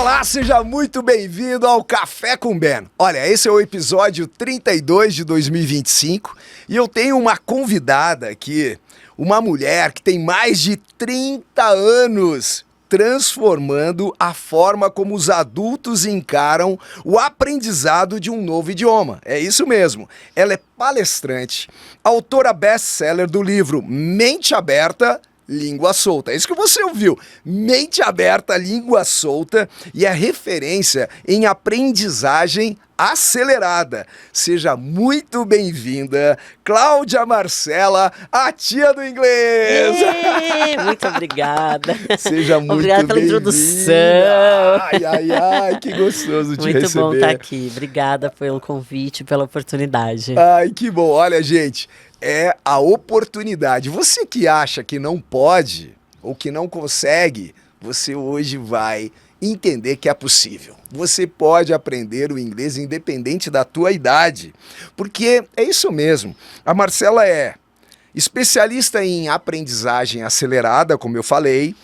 Olá, seja muito bem-vindo ao Café com Ben. Olha, esse é o episódio 32 de 2025 e eu tenho uma convidada aqui, uma mulher que tem mais de 30 anos transformando a forma como os adultos encaram o aprendizado de um novo idioma. É isso mesmo. Ela é palestrante, autora best-seller do livro Mente Aberta, Língua Solta. É isso que você ouviu. Mente Aberta, Língua Solta, e é referência em aprendizagem acelerada. Seja muito bem-vinda, Cláudia Marcela, a tia do inglês. Muito obrigada. Seja muito obrigada pela bem-vinda. introdução. Ai, que gostoso te receber. Muito bom estar aqui. Obrigada pelo convite, pela oportunidade. Ai, que bom. Olha, gente, é a oportunidade. Você que acha que não pode ou que não consegue, você hoje vai entender que é possível. Você pode aprender o inglês independente da tua idade, porque é isso mesmo. A Marcela é especialista em aprendizagem acelerada, como eu falei.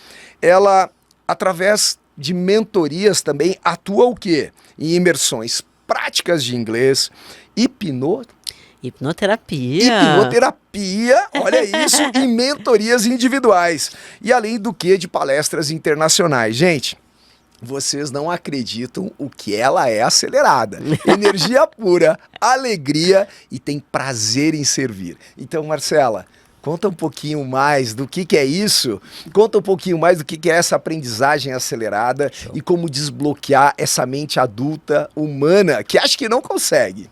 Ela, através de mentorias também, atua o quê? Em imersões práticas de inglês, hipnoterapia, olha isso, e mentorias individuais. E além do que, de palestras internacionais. Gente, vocês não acreditam o que ela é acelerada. Energia pura, alegria e tem prazer em servir. Então, Marcela, conta um pouquinho mais do que é isso, conta um pouquinho mais do que é essa aprendizagem acelerada. Show. E como desbloquear essa mente adulta, humana, que acha que não consegue.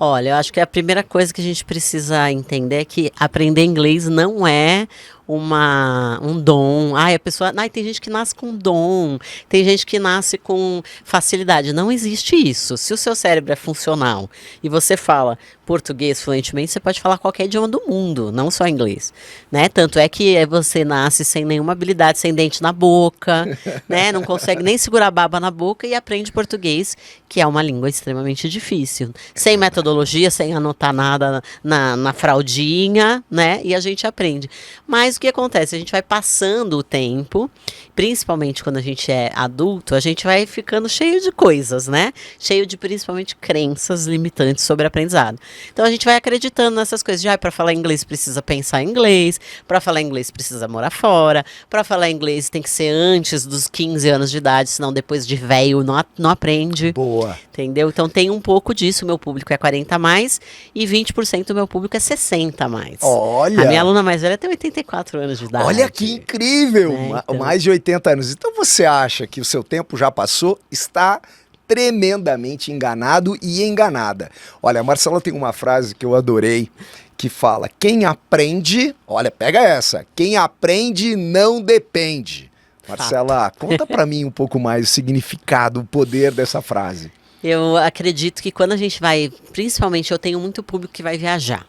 Olha, eu acho que a primeira coisa que a gente precisa entender é que aprender inglês não é um dom. A pessoa... tem gente que nasce com dom, tem gente que nasce com facilidade. Não existe isso. Se o seu cérebro é funcional e você fala português fluentemente, você pode falar qualquer idioma do mundo, não só inglês, né? Tanto é que você nasce sem nenhuma habilidade, sem dente na boca, né? Não consegue nem segurar a baba na boca e aprende português, que é uma língua extremamente difícil. Sem metodologia, sem anotar nada na fraldinha, né? E a gente aprende. Mas o que acontece? A gente vai passando o tempo, principalmente quando a gente é adulto, a gente vai ficando cheio de coisas, né? Cheio de, principalmente, crenças limitantes sobre aprendizado. Então a gente vai acreditando nessas coisas de, para falar inglês precisa pensar em inglês, para falar inglês precisa morar fora, para falar inglês tem que ser antes dos 15 anos de idade, senão depois de velho não aprende. Boa. Entendeu? Então tem um pouco disso, meu público é 40 a mais e 20% do meu público é 60 a mais. Olha! A minha aluna mais velha tem 84 anos de idade. Olha que incrível! Então... Mais de 80 anos. Então você acha que o seu tempo já passou? Está tremendamente enganado e enganada. Olha, a Marcela tem uma frase que eu adorei, que fala: quem aprende, olha, pega essa, quem aprende não depende. Marcela, conta pra mim um pouco mais o significado, o poder dessa frase. Eu acredito que quando a gente vai, principalmente eu tenho muito público que vai viajar.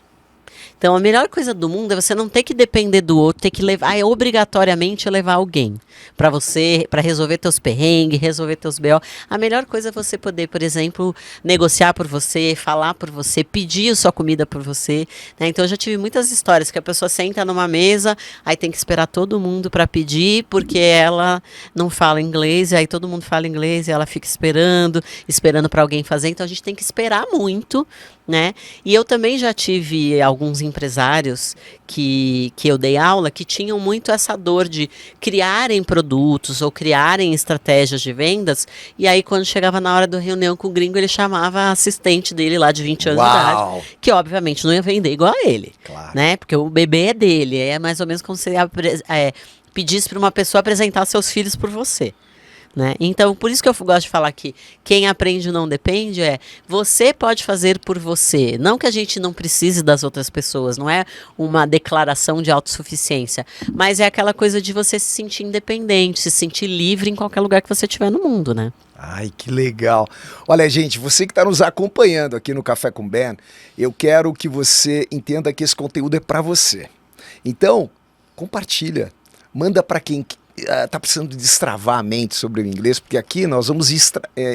Então, a melhor coisa do mundo é você não ter que depender do outro, ter que levar, obrigatoriamente levar alguém para você, para resolver teus perrengues, resolver teus BO. A melhor coisa é você poder, por exemplo, negociar por você, falar por você, pedir a sua comida por você, né? Então, eu já tive muitas histórias que a pessoa senta numa mesa, aí tem que esperar todo mundo para pedir, porque ela não fala inglês, e aí todo mundo fala inglês e ela fica esperando para alguém fazer. Então, a gente tem que esperar muito, né? E eu também já tive alguns empresários que eu dei aula que tinham muito essa dor de criarem produtos ou criarem estratégias de vendas, e aí quando chegava na hora da reunião com o gringo, ele chamava a assistente dele lá de 20 anos de idade, que obviamente não ia vender igual a ele, claro, né? Porque o bebê é dele, é mais ou menos como se pedisse para uma pessoa apresentar seus filhos por você. Né? Então, por isso que eu gosto de falar que quem aprende não depende, você pode fazer por você. Não que a gente não precise das outras pessoas, não é uma declaração de autossuficiência, mas é aquela coisa de você se sentir independente, se sentir livre em qualquer lugar que você estiver no mundo, né? Ai, que legal. Olha, gente, você que está nos acompanhando aqui no Café com Ben, eu quero que você entenda que esse conteúdo é para você. Então, compartilha, manda para quem tá precisando destravar a mente sobre o inglês, porque aqui nós vamos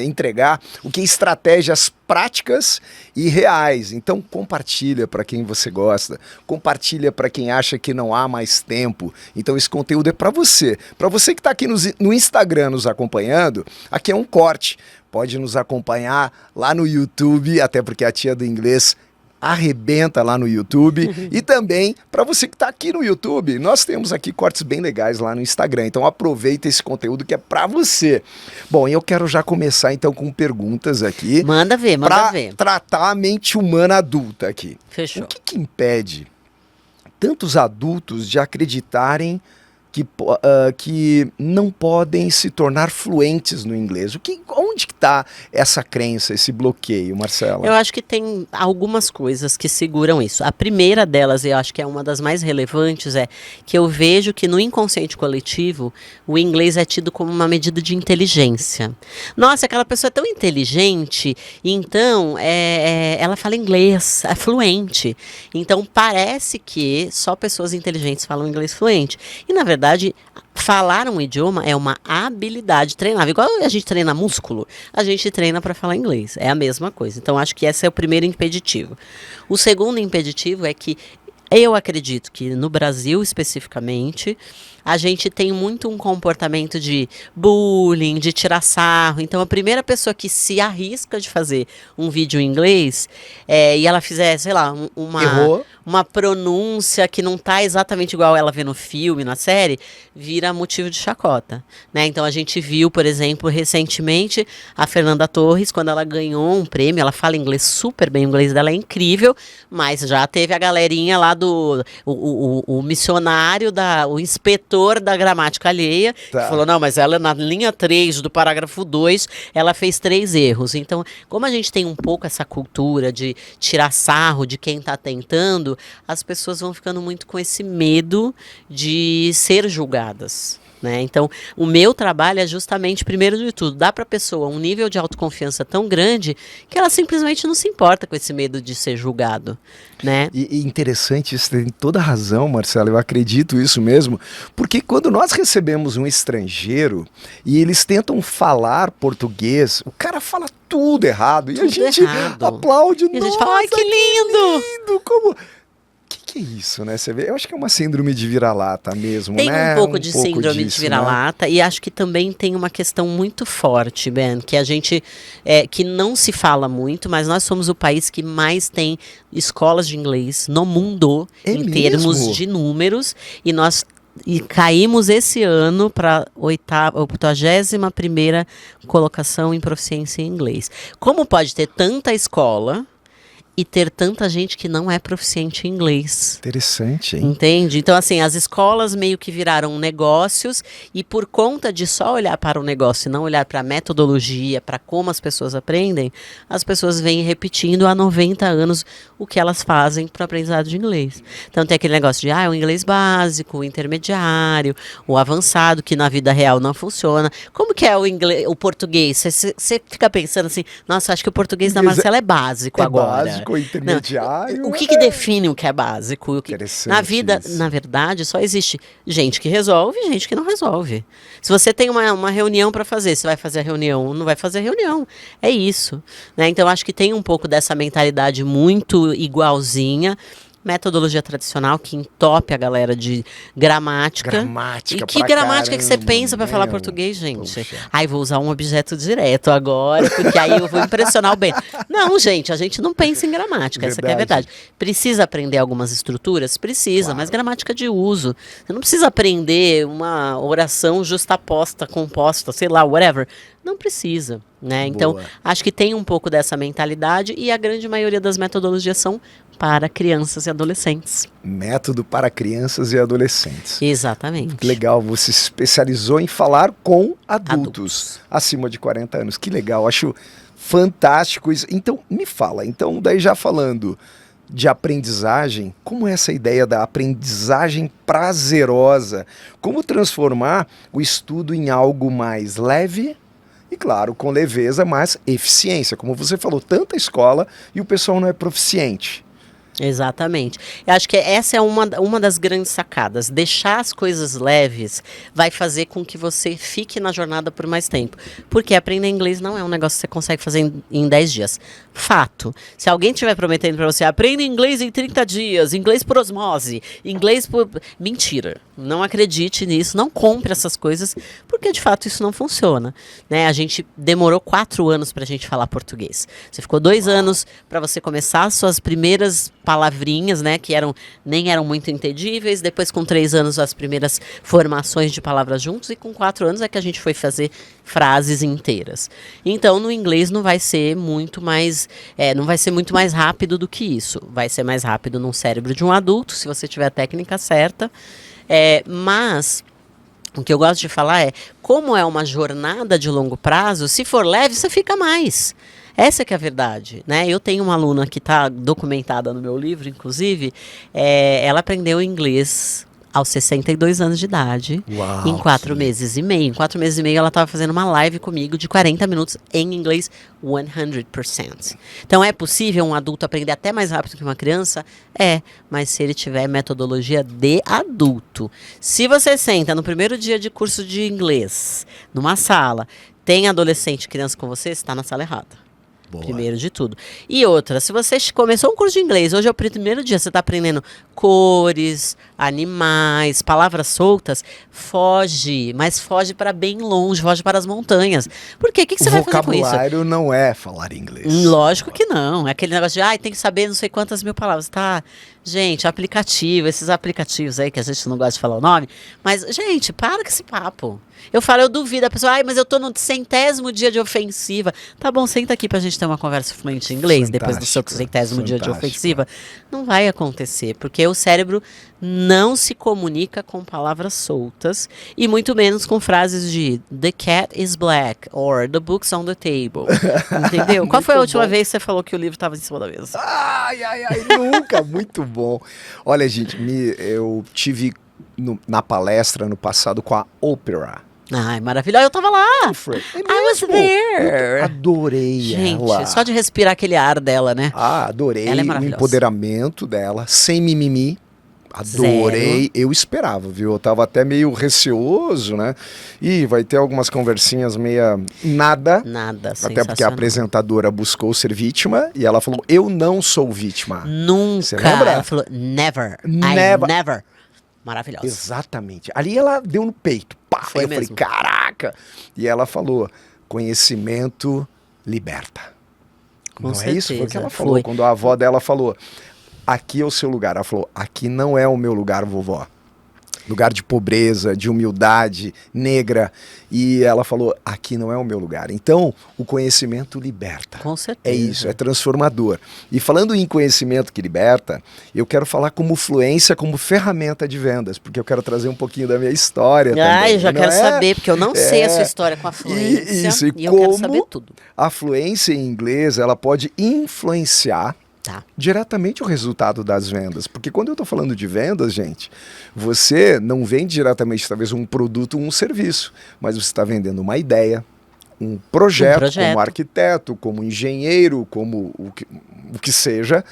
entregar o que é estratégias práticas e reais. Então compartilha para quem você gosta, compartilha para quem acha que não há mais tempo. Então esse conteúdo é para você. Para você que está aqui no Instagram nos acompanhando, aqui é um corte. Pode nos acompanhar lá no YouTube, até porque a tia do inglês arrebenta lá no YouTube. E também, para você que está aqui no YouTube, nós temos aqui cortes bem legais lá no Instagram. Então aproveita esse conteúdo que é para você. Bom, eu quero já começar então com perguntas aqui. Manda ver. Para tratar a mente humana adulta aqui. Fechou. O que impede tantos adultos de acreditarem que não podem se tornar fluentes no inglês? Onde que está essa crença, esse bloqueio, Marcela? Eu acho que tem algumas coisas que seguram isso. A primeira delas, e eu acho que é uma das mais relevantes, é que eu vejo que no inconsciente coletivo, o inglês é tido como uma medida de inteligência. Nossa, aquela pessoa é tão inteligente, então ela fala inglês, é fluente. Então parece que só pessoas inteligentes falam inglês fluente. E na verdade, falar um idioma é uma habilidade treinável. Igual a gente treina músculo, a gente treina para falar inglês. É a mesma coisa. Então, acho que esse é o primeiro impeditivo. O segundo impeditivo é que eu acredito que no Brasil, especificamente, a gente tem muito um comportamento de bullying, de tirar sarro. Então, a primeira pessoa que se arrisca de fazer um vídeo em inglês e ela fizer, sei lá, uma pronúncia que não tá exatamente igual ela vê no filme, na série, vira motivo de chacota, né? Então, a gente viu, por exemplo, recentemente, a Fernanda Torres, quando ela ganhou um prêmio, ela fala inglês super bem, o inglês dela é incrível, mas já teve a galerinha lá o missionário, o inspetor da gramática alheia, que falou, não, mas ela na linha 3 do parágrafo 2, ela fez 3 erros. Então, como a gente tem um pouco essa cultura de tirar sarro de quem está tentando, as pessoas vão ficando muito com esse medo de ser julgadas. Né? Então, o meu trabalho é justamente, primeiro de tudo, dar para a pessoa um nível de autoconfiança tão grande que ela simplesmente não se importa com esse medo de ser julgado. Né? E interessante, isso tem toda a razão, Marcelo, eu acredito isso mesmo, porque quando nós recebemos um estrangeiro e eles tentam falar português, o cara fala tudo errado e a gente aplaude. E a gente fala, ai, que lindo! Como... Que é isso, né? Você vê, eu acho que é uma síndrome de vira-lata mesmo, tem né? Um pouco de síndrome de vira-lata, né? E acho que também tem uma questão muito forte, Ben, que a gente, que não se fala muito, mas nós somos o país que mais tem escolas de inglês no mundo, em termos de números, e caímos esse ano para 81ª colocação em proficiência em inglês. Como pode ter tanta escola e ter tanta gente que não é proficiente em inglês? Interessante, hein? Entende? Então, assim, as escolas meio que viraram negócios e por conta de só olhar para o negócio e não olhar para a metodologia, para como as pessoas aprendem, as pessoas vêm repetindo há 90 anos o que elas fazem para o aprendizado de inglês. Então, tem aquele negócio de, o inglês básico, o intermediário, o avançado, que na vida real não funciona. Como que é o português? Você fica pensando assim, nossa, acho que o português da Marcela é básico agora. Básico. Intermediário. Não, o que define o que é básico? Na vida, na verdade, só existe gente que resolve e gente que não resolve. Se você tem uma reunião para fazer, você vai fazer a reunião, não vai fazer a reunião. É isso. Né? Então, acho que tem um pouco dessa mentalidade muito igualzinha. Metodologia tradicional que entope a galera de gramática. Gramática. E que gramática que você pensa para falar português, gente? Ai, vou usar um objeto direto agora, porque aí eu vou impressionar o Ben. Não, gente, a gente não pensa em gramática, essa que é a verdade. Precisa aprender algumas estruturas? Precisa, mas gramática de uso. Você não precisa aprender uma oração justaposta, composta, sei lá, whatever. Não precisa, né? Então, acho que tem um pouco dessa mentalidade e a grande maioria das metodologias são para crianças e adolescentes. Método para crianças e adolescentes. Exatamente. Legal, você se especializou em falar com adultos acima de 40 anos. Que legal, acho fantástico isso. Então, me fala, daí já falando de aprendizagem, como é essa ideia da aprendizagem prazerosa? Como transformar o estudo em algo mais leve? E claro, com leveza, mas eficiência. Como você falou, tanta escola e o pessoal não é proficiente. Exatamente. Eu acho que essa é uma das grandes sacadas. Deixar as coisas leves vai fazer com que você fique na jornada por mais tempo. Porque aprender inglês não é um negócio que você consegue fazer em 10 dias. Fato. Se alguém estiver prometendo para você, aprenda inglês em 30 dias, inglês por osmose, inglês por... Mentira. Não acredite nisso, não compre essas coisas, porque de fato isso não funciona. Né? A gente demorou 4 anos para a gente falar português. Você ficou 2 anos para você começar as suas primeiras palavrinhas, né, que nem eram muito entendíveis. Depois, com 3 anos, as primeiras formações de palavras juntos, e com 4 anos é que a gente foi fazer frases inteiras. Então, no inglês não vai ser muito mais, não vai ser muito mais rápido do que isso. Vai ser mais rápido no cérebro de um adulto, se você tiver a técnica certa. Mas o que eu gosto de falar é, como é uma jornada de longo prazo, se for leve, você fica mais. Essa que é a verdade, né? Eu tenho uma aluna que está documentada no meu livro, inclusive, ela aprendeu inglês aos 62 anos de idade, Uau, em 4 meses e meio. Em 4 meses e meio, ela estava fazendo uma live comigo de 40 minutos em inglês 100%. Então, é possível um adulto aprender até mais rápido que uma criança? Mas se ele tiver metodologia de adulto. Se você senta no primeiro dia de curso de inglês, numa sala, tem adolescente, criança com você está na sala errada. Boa. Primeiro de tudo. E outra, se você começou um curso de inglês, hoje é o primeiro dia, você está aprendendo cores, animais, palavras soltas, foge, mas foge para bem longe, foge para as montanhas. Por quê? O que você vai fazer com isso? O vocabulário não é falar inglês. Lógico que não. É aquele negócio de, tem que saber não sei quantas mil palavras. Tá, gente, aplicativo, esses aplicativos aí que a gente não gosta de falar o nome. Mas, gente, para com esse papo. Eu duvido, a pessoa, mas eu tô no 100º dia de ofensiva. Tá bom, senta aqui pra gente ter uma conversa fluente em inglês, depois do seu 100º dia de ofensiva. Não vai acontecer, porque o cérebro não se comunica com palavras soltas, e muito menos com frases de the cat is black, or the book's on the table. Entendeu? Qual foi a última vez que você falou que o livro estava em cima da mesa? Ai, nunca. Muito bom. Olha, gente, eu tive na palestra no passado com a Oprah. Ai, maravilhoso. Eu tava lá. I was there. Eu adorei Gente, ela. só de respirar aquele ar dela, né? Adorei Ela é o maravilhosa. empoderamento dela, sem mimimi. Adorei. Zero. Eu esperava, viu? Eu tava até meio receoso, né? E vai ter algumas conversinhas meia nada. Nada, Até porque a apresentadora buscou ser vítima e ela falou, eu não sou vítima. Nunca. Você lembra? Ela falou, never. Never. I never. Maravilhosa. Exatamente. Ali ela deu no peito. Pá, Foi eu mesmo. falei, caraca! E ela falou, conhecimento liberta. Com não certeza, é isso? Foi o que ela falou. foi. Quando a avó dela falou, aqui é o seu lugar. Ela falou, aqui não é o meu lugar, vovó. Lugar de pobreza, de humildade, negra. E ela falou, aqui não é o meu lugar. Então, o conhecimento liberta. Com certeza. É isso, é transformador. E falando em conhecimento que liberta, eu quero falar como fluência, como ferramenta de vendas, porque eu quero trazer um pouquinho da minha história também. Eu já não quero é? saber, porque eu não sei a sua história com a fluência. Isso, e eu quero como saber tudo. a fluência em inglês, ela pode influenciar diretamente o resultado das vendas. Porque quando eu estou falando de vendas, gente, você não vende diretamente talvez um produto ou um serviço, mas você está vendendo uma ideia, um projeto, como arquiteto, como engenheiro, como o que seja.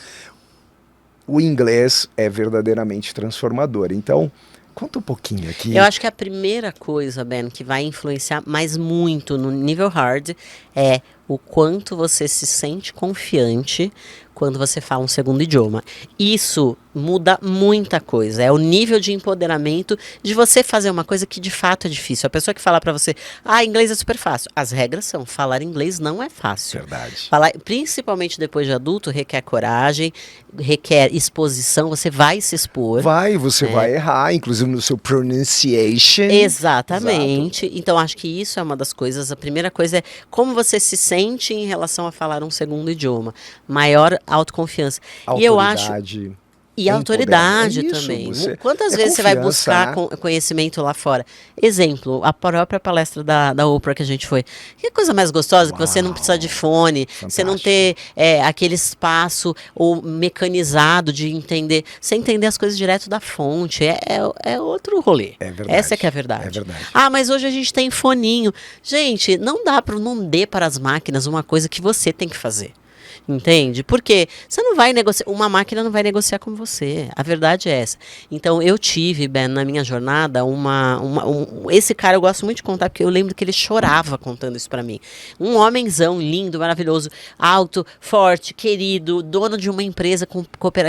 O inglês é verdadeiramente transformador. Então, conta um pouquinho aqui. Eu acho que a primeira coisa, Ben, que vai influenciar mais muito no nível hard é o quanto você se sente confiante quando você fala um segundo idioma. Isso muda muita coisa. É o nível de empoderamento de você fazer uma coisa que de fato é difícil. A pessoa que fala pra você, inglês é super fácil. As regras são, falar inglês não é fácil. Verdade. Falar, principalmente depois de adulto, requer coragem, requer exposição, você vai se expor. Você vai errar, inclusive no seu pronunciation. Exatamente. Exato. Então, acho que isso é uma das coisas. A primeira coisa é como você se sente em relação a falar um segundo idioma. Maior autoconfiança. E eu acho... E autoridade também. Quantas vezes você vai buscar conhecimento lá fora? Exemplo, a própria palestra da Oprah que a gente foi. Que coisa mais gostosa, que você não precisa de fone, você não ter aquele espaço ou mecanizado de entender, você entender as coisas direto da fonte. É outro rolê. É verdade. Essa que é a verdade. É verdade. Mas hoje a gente tem foninho. Gente, não dê para as máquinas uma coisa que você tem que fazer. Entende? Porque você não vai negociar, uma máquina não vai negociar com você. A verdade é essa. Então eu tive, Ben, na minha jornada, esse cara eu gosto muito de contar, porque eu lembro que ele chorava contando isso pra mim. Um homenzão lindo, maravilhoso, alto, forte, querido, dono de uma empresa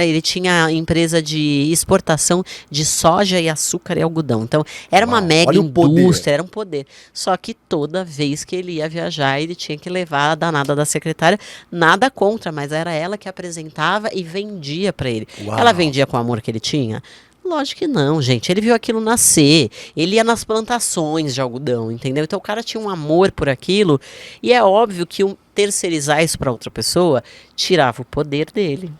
ele tinha empresa de exportação de soja e açúcar e algodão. Então era uma mega indústria, era um poder. Só que toda vez que ele ia viajar, ele tinha que levar a danada da secretária. Nada contra, mas era ela que apresentava e vendia pra ele. Uau. Ela vendia com o amor que ele tinha? Lógico que não, gente. Ele viu aquilo nascer. Ele ia nas plantações de algodão, entendeu? Então o cara tinha um amor por aquilo. E é óbvio que terceirizar isso pra outra pessoa tirava o poder dele,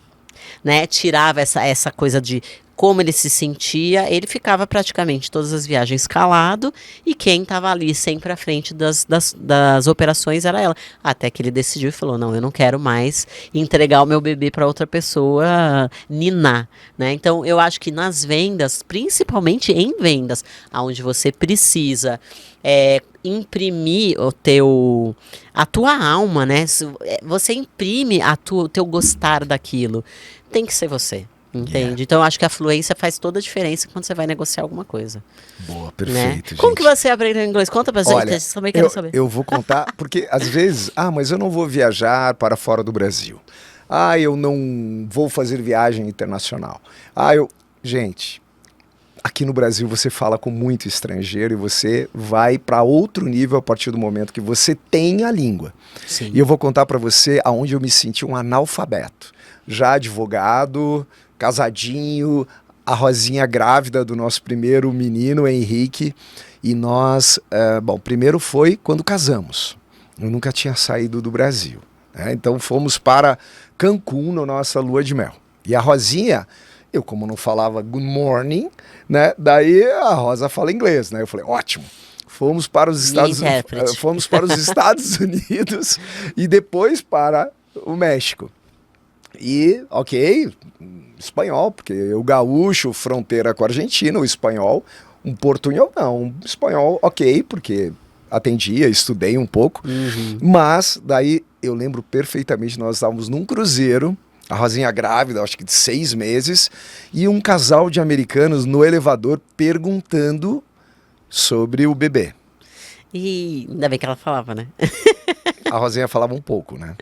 né? Tirava essa coisa de como ele se sentia. Ele ficava praticamente todas as viagens calado, e quem estava ali sempre à frente das operações era ela. Até que ele decidiu e falou, não, eu não quero mais entregar o meu bebê para outra pessoa ninar, né? Então eu acho que nas vendas, principalmente em vendas, onde você precisa imprimir a tua alma, né? Você imprime o teu gostar daquilo. Tem que ser você. Entende? Yeah. Então, eu acho que a fluência faz toda a diferença quando você vai negociar alguma coisa. Boa, perfeito, né? gente. Como que você aprendeu inglês? Conta pra gente, Olha, também quero saber. Eu vou contar, porque às vezes, mas eu não vou viajar para fora do Brasil. Eu não vou fazer viagem internacional. Gente, aqui no Brasil você fala com muito estrangeiro e você vai para outro nível a partir do momento que você tem a língua. Sim. E eu vou contar para você aonde eu me senti um analfabeto. Já advogado, casadinho, a Rosinha grávida do nosso primeiro menino, Henrique, e nós, primeiro foi quando casamos. Eu nunca tinha saído do Brasil, né? Então fomos para Cancún na nossa lua de mel. E a Rosinha, eu como não falava good morning, né? Daí a Rosa fala inglês, né? Eu falei, ótimo. Fomos para os Estados Unidos e depois para o México. E, espanhol, porque eu gaúcho, fronteira com a Argentina, o espanhol, um portunhol não, um espanhol porque atendia, estudei um pouco, mas daí eu lembro perfeitamente, nós estávamos num cruzeiro, a Rosinha grávida, acho que de 6 meses, e um casal de americanos no elevador perguntando sobre o bebê. E ainda bem que ela falava, né? A Rosinha falava um pouco, né?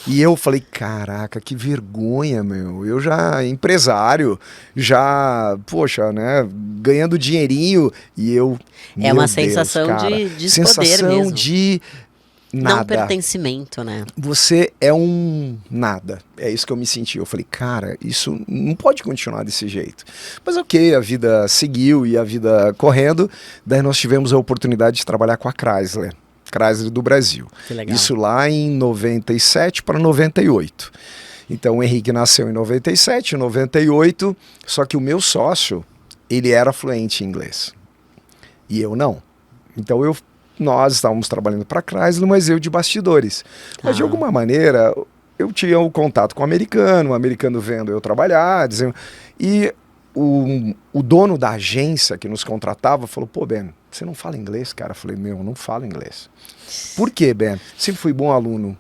E eu falei, caraca, que vergonha, meu. Eu já empresário, né? Ganhando dinheirinho e eu... É uma sensação de sensação poder mesmo. De nada. Não pertencimento, né? Você é um nada. É isso que eu me senti. Eu falei, cara, isso não pode continuar desse jeito. Mas a vida seguiu e a vida correndo. Daí nós tivemos a oportunidade de trabalhar com a Chrysler do Brasil. Que legal. Isso lá em 97 para 98. Então o Henrique nasceu em 97, 98, só que o meu sócio, ele era fluente em inglês. E eu não. Então nós estávamos trabalhando para a Chrysler, mas eu de bastidores. Mas de alguma maneira, eu tinha o contato com o americano vendo eu trabalhar, dizendo... E o dono da agência que nos contratava falou, pô, Ben, você não fala inglês, cara? Eu falei, eu não falo inglês. Por quê, Ben? Sempre fui bom aluno,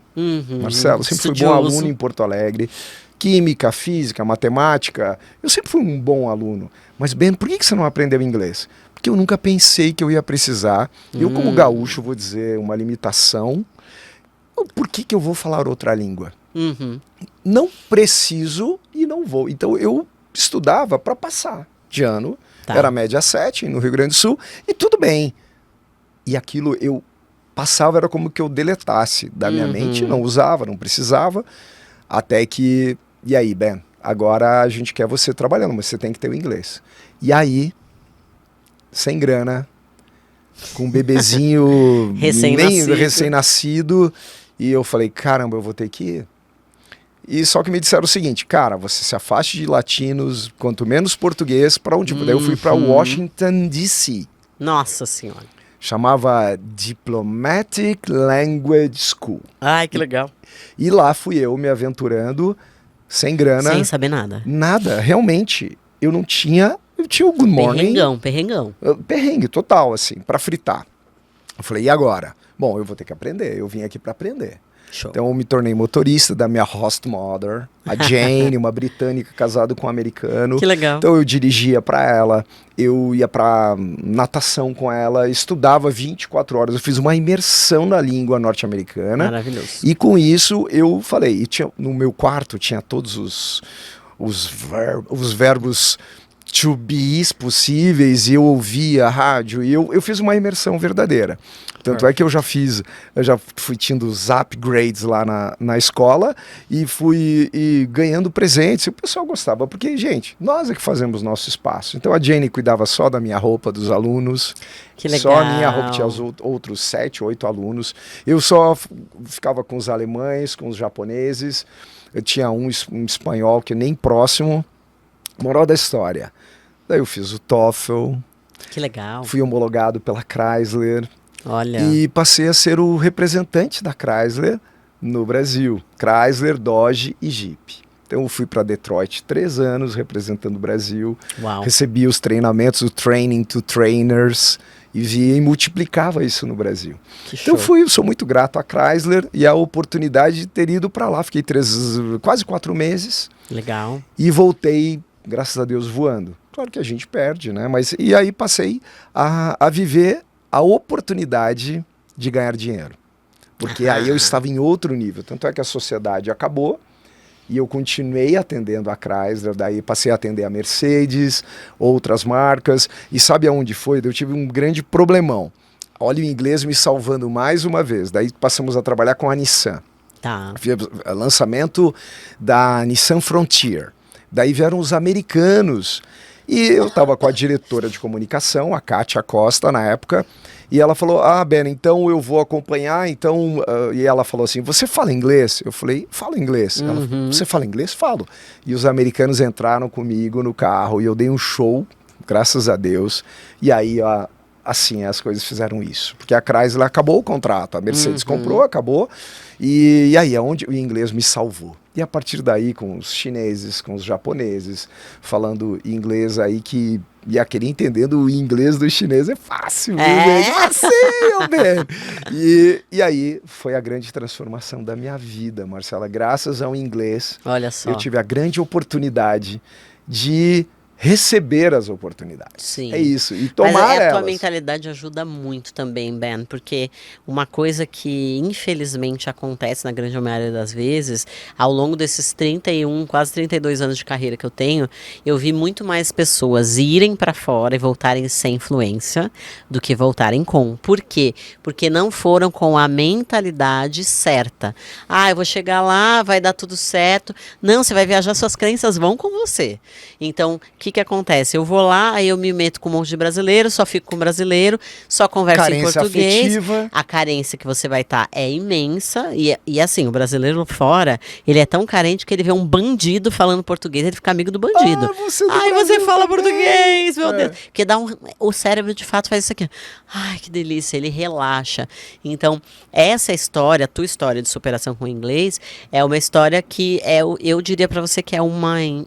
Marcelo, sempre fui bom aluno em Porto Alegre. Química, física, matemática, eu sempre fui um bom aluno. Mas, Ben, por que você não aprendeu inglês? Porque eu nunca pensei que eu ia precisar. Eu, como gaúcho, vou dizer uma limitação. Por que eu vou falar outra língua? Não preciso e não vou. Então, eu estudava para passar de ano. Era média 7 no Rio Grande do Sul. E tudo bem. E aquilo eu passava, era como que eu deletasse da minha mente. Não usava, não precisava. Até que... E aí, Ben? Agora a gente quer você trabalhando, mas você tem que ter o inglês. E aí, sem grana, com um bebezinho recém-nascido, e eu falei, caramba, eu vou ter que ir. E só que me disseram o seguinte, cara, você se afaste de latinos, quanto menos português, para onde? Daí eu fui para Washington, D.C. Nossa Senhora. Chamava Diplomatic Language School. Ai, que legal. E lá fui eu me aventurando, sem grana. Sem saber nada. Nada, realmente. Eu tinha o good morning. Perrengão. Perrengue total, assim, para fritar. Eu falei, e agora? Bom, eu vou ter que aprender, eu vim aqui para aprender. Show. Então eu me tornei motorista da minha host mother, a Jane, uma britânica casada com um americano. Que legal. Então eu dirigia para ela, eu ia para natação com ela, estudava 24 horas. Eu fiz uma imersão na língua norte-americana. Maravilhoso. E com isso eu falei, e no meu quarto tinha todos os verbos to be possíveis, e eu ouvia a rádio, e eu fiz uma imersão verdadeira. Tanto é que eu já fui tendo os upgrades lá na escola e fui ganhando presentes. E o pessoal gostava, porque, gente, nós é que fazemos nosso espaço. Então a Jenny cuidava só da minha roupa dos alunos. Que legal. Só a minha roupa, tinha os outros 7, 8 alunos. Eu só ficava com os alemães, com os japoneses. Eu tinha um espanhol que nem próximo. Moral da história. Daí eu fiz o TOEFL. Que legal. Fui homologado pela Chrysler. Olha. E passei a ser o representante da Chrysler no Brasil. Chrysler, Dodge e Jeep. Então eu fui para Detroit 3 anos representando o Brasil. Uau. Recebi os treinamentos, o Training to Trainers, e via e multiplicava isso no Brasil. Que show. Então sou muito grato à Chrysler e a oportunidade de ter ido para lá. Fiquei quase 4 meses. Legal. E voltei, graças a Deus, voando. Claro que a gente perde, né? E aí passei a viver a oportunidade de ganhar dinheiro. Porque aí eu estava em outro nível. Tanto é que a sociedade acabou e eu continuei atendendo a Chrysler, daí passei a atender a Mercedes, outras marcas. E sabe aonde foi? Eu tive um grande problemão. Olha o inglês me salvando mais uma vez. Daí passamos a trabalhar com a Nissan. Tá. Lançamento da Nissan Frontier. Daí vieram os americanos. E eu estava com a diretora de comunicação, a Kátia Costa, na época, e ela falou, Ben, então eu vou acompanhar, então... e ela falou assim, você fala inglês? Eu falei, falo inglês. Ela falou, você fala inglês? Falo. E os americanos entraram comigo no carro, e eu dei um show, graças a Deus, e aí, assim, as coisas fizeram isso. Porque a Chrysler acabou o contrato, a Mercedes comprou, acabou, e aí é onde o inglês me salvou. E a partir daí, com os chineses, com os japoneses, falando inglês aí que... E aquele entendendo o inglês do chinês é fácil, viu, gente? Fácil, velho! E aí foi a grande transformação da minha vida, Marcela. Graças ao inglês, Olha só. eu tive a grande oportunidade de receber as oportunidades. Sim. É isso. E tomar Mas a tua elas. mentalidade ajuda muito também, Ben, porque uma coisa que infelizmente acontece na grande maioria das vezes, ao longo desses 31, quase 32 anos de carreira que eu tenho, eu vi muito mais pessoas irem para fora e voltarem sem influência do que voltarem com. Por quê? Porque não foram com a mentalidade certa. Eu vou chegar lá, vai dar tudo certo. Não, você vai viajar, suas crenças vão com você. Então, o que acontece? Eu vou lá, aí eu me meto com um monte de brasileiro, só fico com brasileiro, só converso Carência em português. afetiva. A carência que você vai estar é imensa. E assim, o brasileiro fora, ele é tão carente que ele vê um bandido falando português, ele fica amigo do bandido. Você Você fala também. português, meu Deus. Porque o cérebro de fato faz isso aqui. Ai, que delícia, ele relaxa. Então, essa história, a tua história de superação com o inglês, é uma história que eu diria pra você que é uma em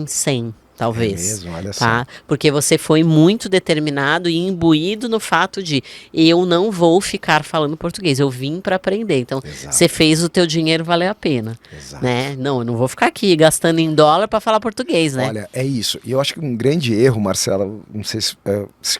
100. Talvez. É mesmo, olha tá? só. Porque você foi muito determinado e imbuído no fato de eu não vou ficar falando português, eu vim para aprender. Então, Exato. você fez o teu dinheiro valer a pena. Exato. Né? Não, eu não vou ficar aqui gastando em dólar para falar português, né? Olha, é isso. E eu acho que um grande erro, Marcela, não sei se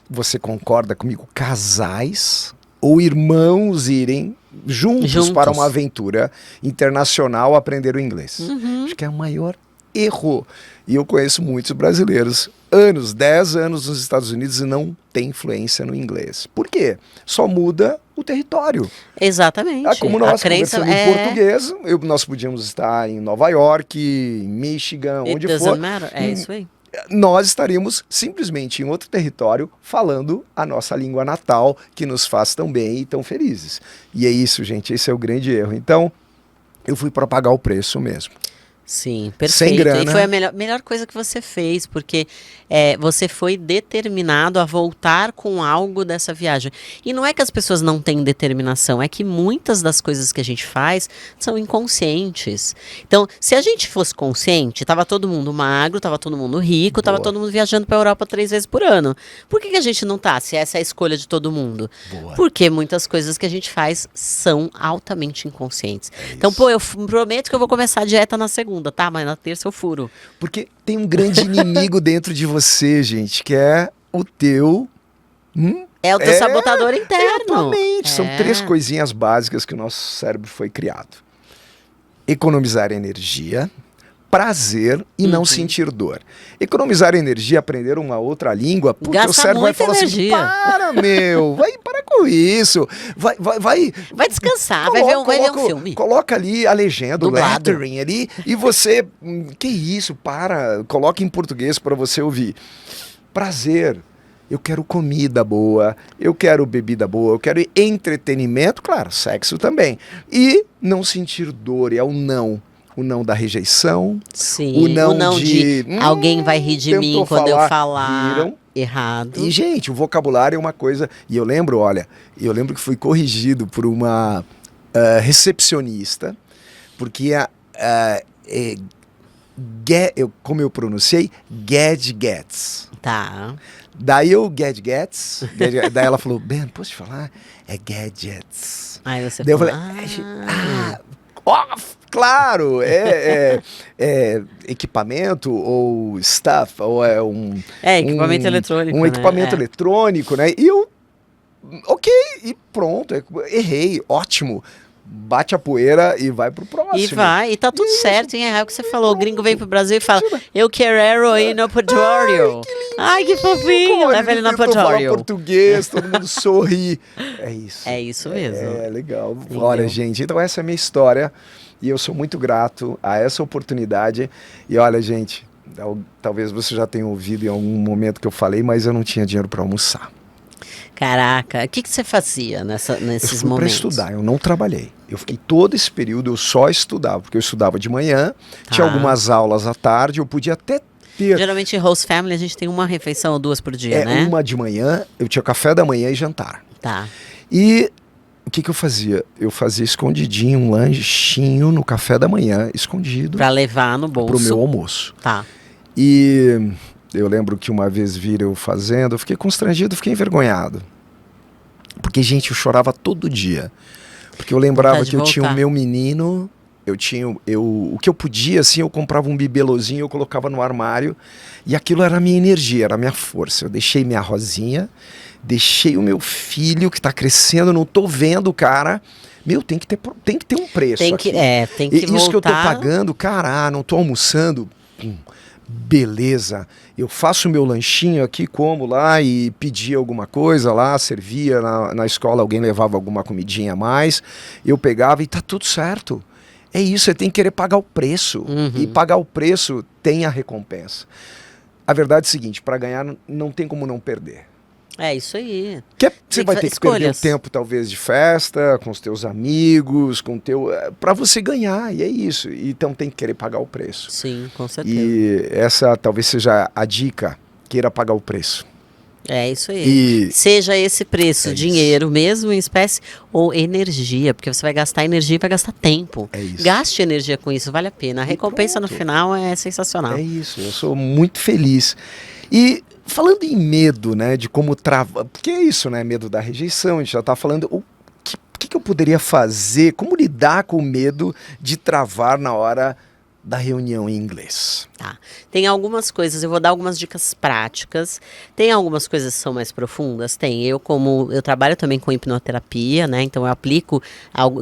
você concorda comigo, casais ou irmãos irem juntos para uma aventura internacional aprender o inglês. Acho que é o maior erro. E eu conheço muitos brasileiros, 10 anos nos Estados Unidos e não tem influência no inglês. Por quê? Só muda o território. Exatamente. Como nós crença conversando em português, nós podíamos estar em Nova York, em Michigan, onde for. É isso aí. Nós estaríamos simplesmente em outro território falando a nossa língua natal, que nos faz tão bem e tão felizes. E é isso, gente, esse é o grande erro. Então, eu fui para pagar o preço mesmo. Sim, perfeito. Sem grana. E foi a melhor coisa que você fez, porque você foi determinado a voltar com algo dessa viagem. E não é que as pessoas não têm determinação, é que muitas das coisas que a gente faz são inconscientes. Então, se a gente fosse consciente, tava todo mundo magro, tava todo mundo rico, tava Boa. todo mundo viajando pra Europa 3 vezes por ano. Por que a gente não tá, se essa é a escolha de todo mundo? Boa. Porque muitas coisas que a gente faz são altamente inconscientes. Então, pô, eu prometo que eu vou começar a dieta na segunda, tá? Mas na terça eu furo. Porque tem um grande inimigo dentro de você, gente, que é o teu... É o teu sabotador É a interno. tua mente. São É. 3 coisinhas básicas que o nosso cérebro foi criado. Economizar energia, prazer e não sentir dor. Economizar energia, aprender uma outra língua, porque Gasta o cérebro vai muita falar energia. assim, para, meu, para com isso. Vai descansar, vai ver um filme. Coloca ali a legenda, o Dublado. lettering ali, e você, que isso, coloca em português para você ouvir. Prazer. Eu quero comida boa, eu quero bebida boa, eu quero entretenimento, claro, sexo também. E não sentir dor, é o não. O não da rejeição, Sim, o não de alguém vai rir de mim tentou quando eu falar, falar riram. errado. E, gente, o vocabulário é uma coisa... E eu lembro, que fui corrigido por uma recepcionista, porque como eu pronunciei, gadgets. Tá. Daí daí ela falou, Ben, posso te falar? É gadgets. Aí você Daí eu fala, falei, claro, é equipamento ou stuff, ou é um... equipamento eletrônico, Um né? equipamento eletrônico, né? E eu, ok, e pronto, errei, ótimo. Bate a poeira e vai pro próximo. E vai, e tá tudo Isso. certo, hein? É o que você falou. O gringo vem Pronto. pro Brasil e fala: eu quero heroína Padorio. Ai, que fofinho. Leva ele na Padorio. Padorio. Português, todo mundo sorri. É isso. É isso mesmo. É legal. Entendeu? Olha, gente, então essa é a minha história e eu sou muito grato a essa oportunidade. E olha, gente, talvez você já tenha ouvido em algum momento que eu falei, mas eu não tinha dinheiro para almoçar. Caraca, o que você fazia nesses Eu fui para momentos? estudar, eu não trabalhei. Eu fiquei todo esse período, eu só estudava, porque eu estudava de manhã, tinha Tá. algumas aulas à tarde, eu podia até ter Geralmente em host family a gente tem uma refeição ou 2 por dia, né? uma de manhã, eu tinha café da manhã e jantar. Tá. E o que eu fazia? Eu fazia escondidinho, um lanchinho no café da manhã, escondido, Pra levar no bolso. pro meu almoço. Tá. E eu lembro que uma vez viram eu fazendo, eu fiquei constrangido, fiquei envergonhado. Porque, gente, eu chorava todo dia. Porque eu lembrava Vontade de que eu tinha o voltar. meu menino, o que eu podia, assim, eu comprava um bibelozinho, eu colocava no armário, e aquilo era a minha energia, era a minha força. Eu deixei minha Rosinha, deixei o meu filho que tá crescendo, não tô vendo o cara. Meu, tem que ter um preço Tem que, aqui. tem que Isso que eu tô voltar. pagando, cara, não tô almoçando. Beleza, eu faço o meu lanchinho aqui, como lá e pedia alguma coisa lá, servia na escola, alguém levava alguma comidinha a mais, eu pegava e tá tudo certo. É isso, você tem que querer pagar o preço. Uhum. E pagar o preço tem a recompensa. A verdade é o seguinte, para ganhar não tem como não perder. É isso aí. Você Tem vai que ter que perder o escolhas. tempo, talvez, de festa, com os teus amigos, para você ganhar, e é isso. Então tem que querer pagar o preço. Sim, com certeza. E essa talvez seja a dica, queira pagar o preço. É isso aí. E Seja esse preço, É dinheiro mesmo em espécie ou energia, porque você vai gastar energia e vai gastar tempo. é isso. Gaste energia com isso, vale a pena. A E recompensa no pronto. final é sensacional. É isso, eu sou muito feliz. E falando em medo, né, de como travar, porque é isso, né, medo da rejeição, a gente já está falando, o que eu poderia fazer, como lidar com o medo de travar na hora da reunião em inglês? Tá. Tem algumas coisas, eu vou dar algumas dicas práticas. Tem algumas coisas que são mais profundas? Tem. Eu trabalho também com hipnoterapia, né? Então eu aplico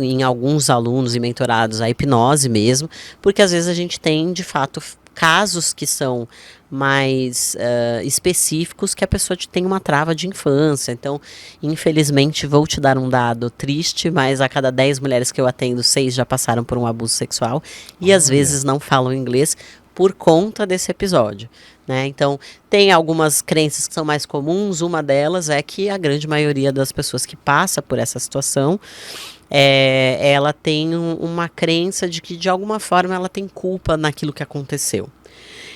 em alguns alunos e mentorados a hipnose mesmo, porque às vezes a gente tem, de fato, casos que são mais específicos que a pessoa tem uma trava de infância. Então, infelizmente, vou te dar um dado triste, mas a cada 10 mulheres que eu atendo, 6 já passaram por um abuso sexual e às vezes não falam inglês por conta desse episódio, né? Então, tem algumas crenças que são mais comuns. Uma delas é que a grande maioria das pessoas que passa por essa situação ela tem uma crença de que de alguma forma ela tem culpa naquilo que aconteceu.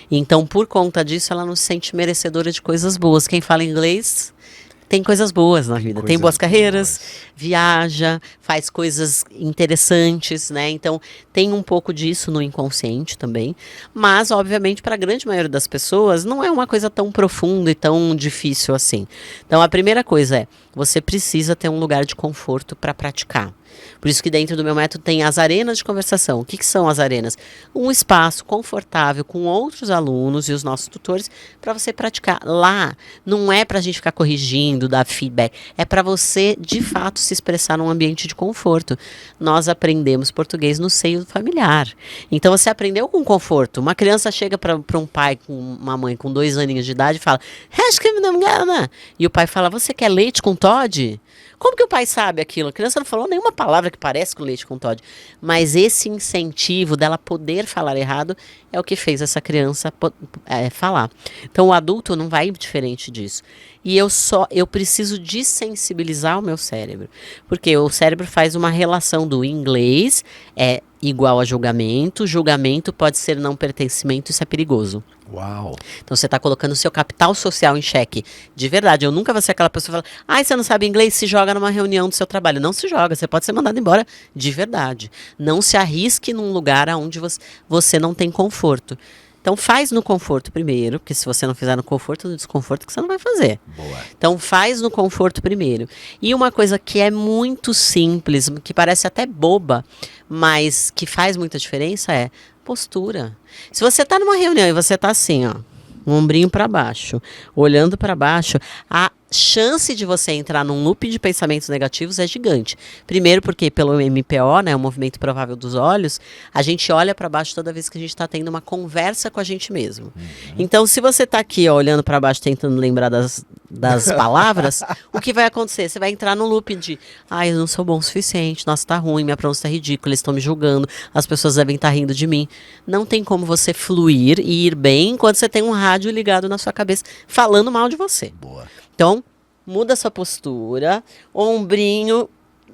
Então, por conta disso, ela não se sente merecedora de coisas boas. Quem fala inglês tem coisas boas na vida, tem boas carreiras, viaja, faz coisas interessantes, né? Então, tem um pouco disso no inconsciente também. Mas, obviamente, para a grande maioria das pessoas, não é uma coisa tão profunda e tão difícil assim. Então, a primeira coisa é, você precisa ter um lugar de conforto para praticar. Por isso que dentro do meu método tem as arenas de conversação. O que são as arenas? Um espaço confortável com outros alunos e os nossos tutores para você praticar. Lá não é para a gente ficar corrigindo, dar feedback. É para você, de fato, se expressar num ambiente de conforto. Nós aprendemos português no seio familiar. Então você aprendeu com conforto. Uma criança chega para um pai, com uma mãe com 2 aninhos de idade e fala: e o pai fala: você quer leite com Toddy? Como que o pai sabe aquilo? A criança não falou nenhuma palavra que parece com leite com Toddy. Mas esse incentivo dela poder falar errado é o que fez essa criança falar. Então o adulto não vai diferente disso. E eu preciso desensibilizar o meu cérebro. Porque o cérebro faz uma relação do inglês igual a julgamento. Julgamento pode ser não pertencimento, isso é perigoso. Uau! Então você está colocando o seu capital social em xeque. De verdade, eu nunca vou ser aquela pessoa que fala: você não sabe inglês, se joga numa reunião do seu trabalho. Não se joga, você pode ser mandado embora de verdade. Não se arrisque num lugar onde você não tem conforto. Então faz no conforto primeiro, porque se você não fizer no conforto, no desconforto que você não vai fazer. Boa. Então faz no conforto primeiro. E uma coisa que é muito simples, que parece até boba, mas que faz muita diferença é postura. Se você está numa reunião e você está assim, ó, um ombrinho para baixo, olhando para baixo, a chance de você entrar num loop de pensamentos negativos é gigante. Primeiro porque pelo MPO, né, o movimento provável dos olhos, a gente olha para baixo toda vez que a gente está tendo uma conversa com a gente mesmo. Então, se você está aqui, ó, olhando para baixo, tentando lembrar das palavras, o que vai acontecer? Você vai entrar no loop de: eu não sou bom o suficiente, nossa, tá ruim, minha pronúncia tá ridícula, eles estão me julgando, as pessoas devem estar rindo de mim. Não tem como você fluir e ir bem enquanto você tem um rádio ligado na sua cabeça falando mal de você. Boa. Então, muda sua postura, ombrinho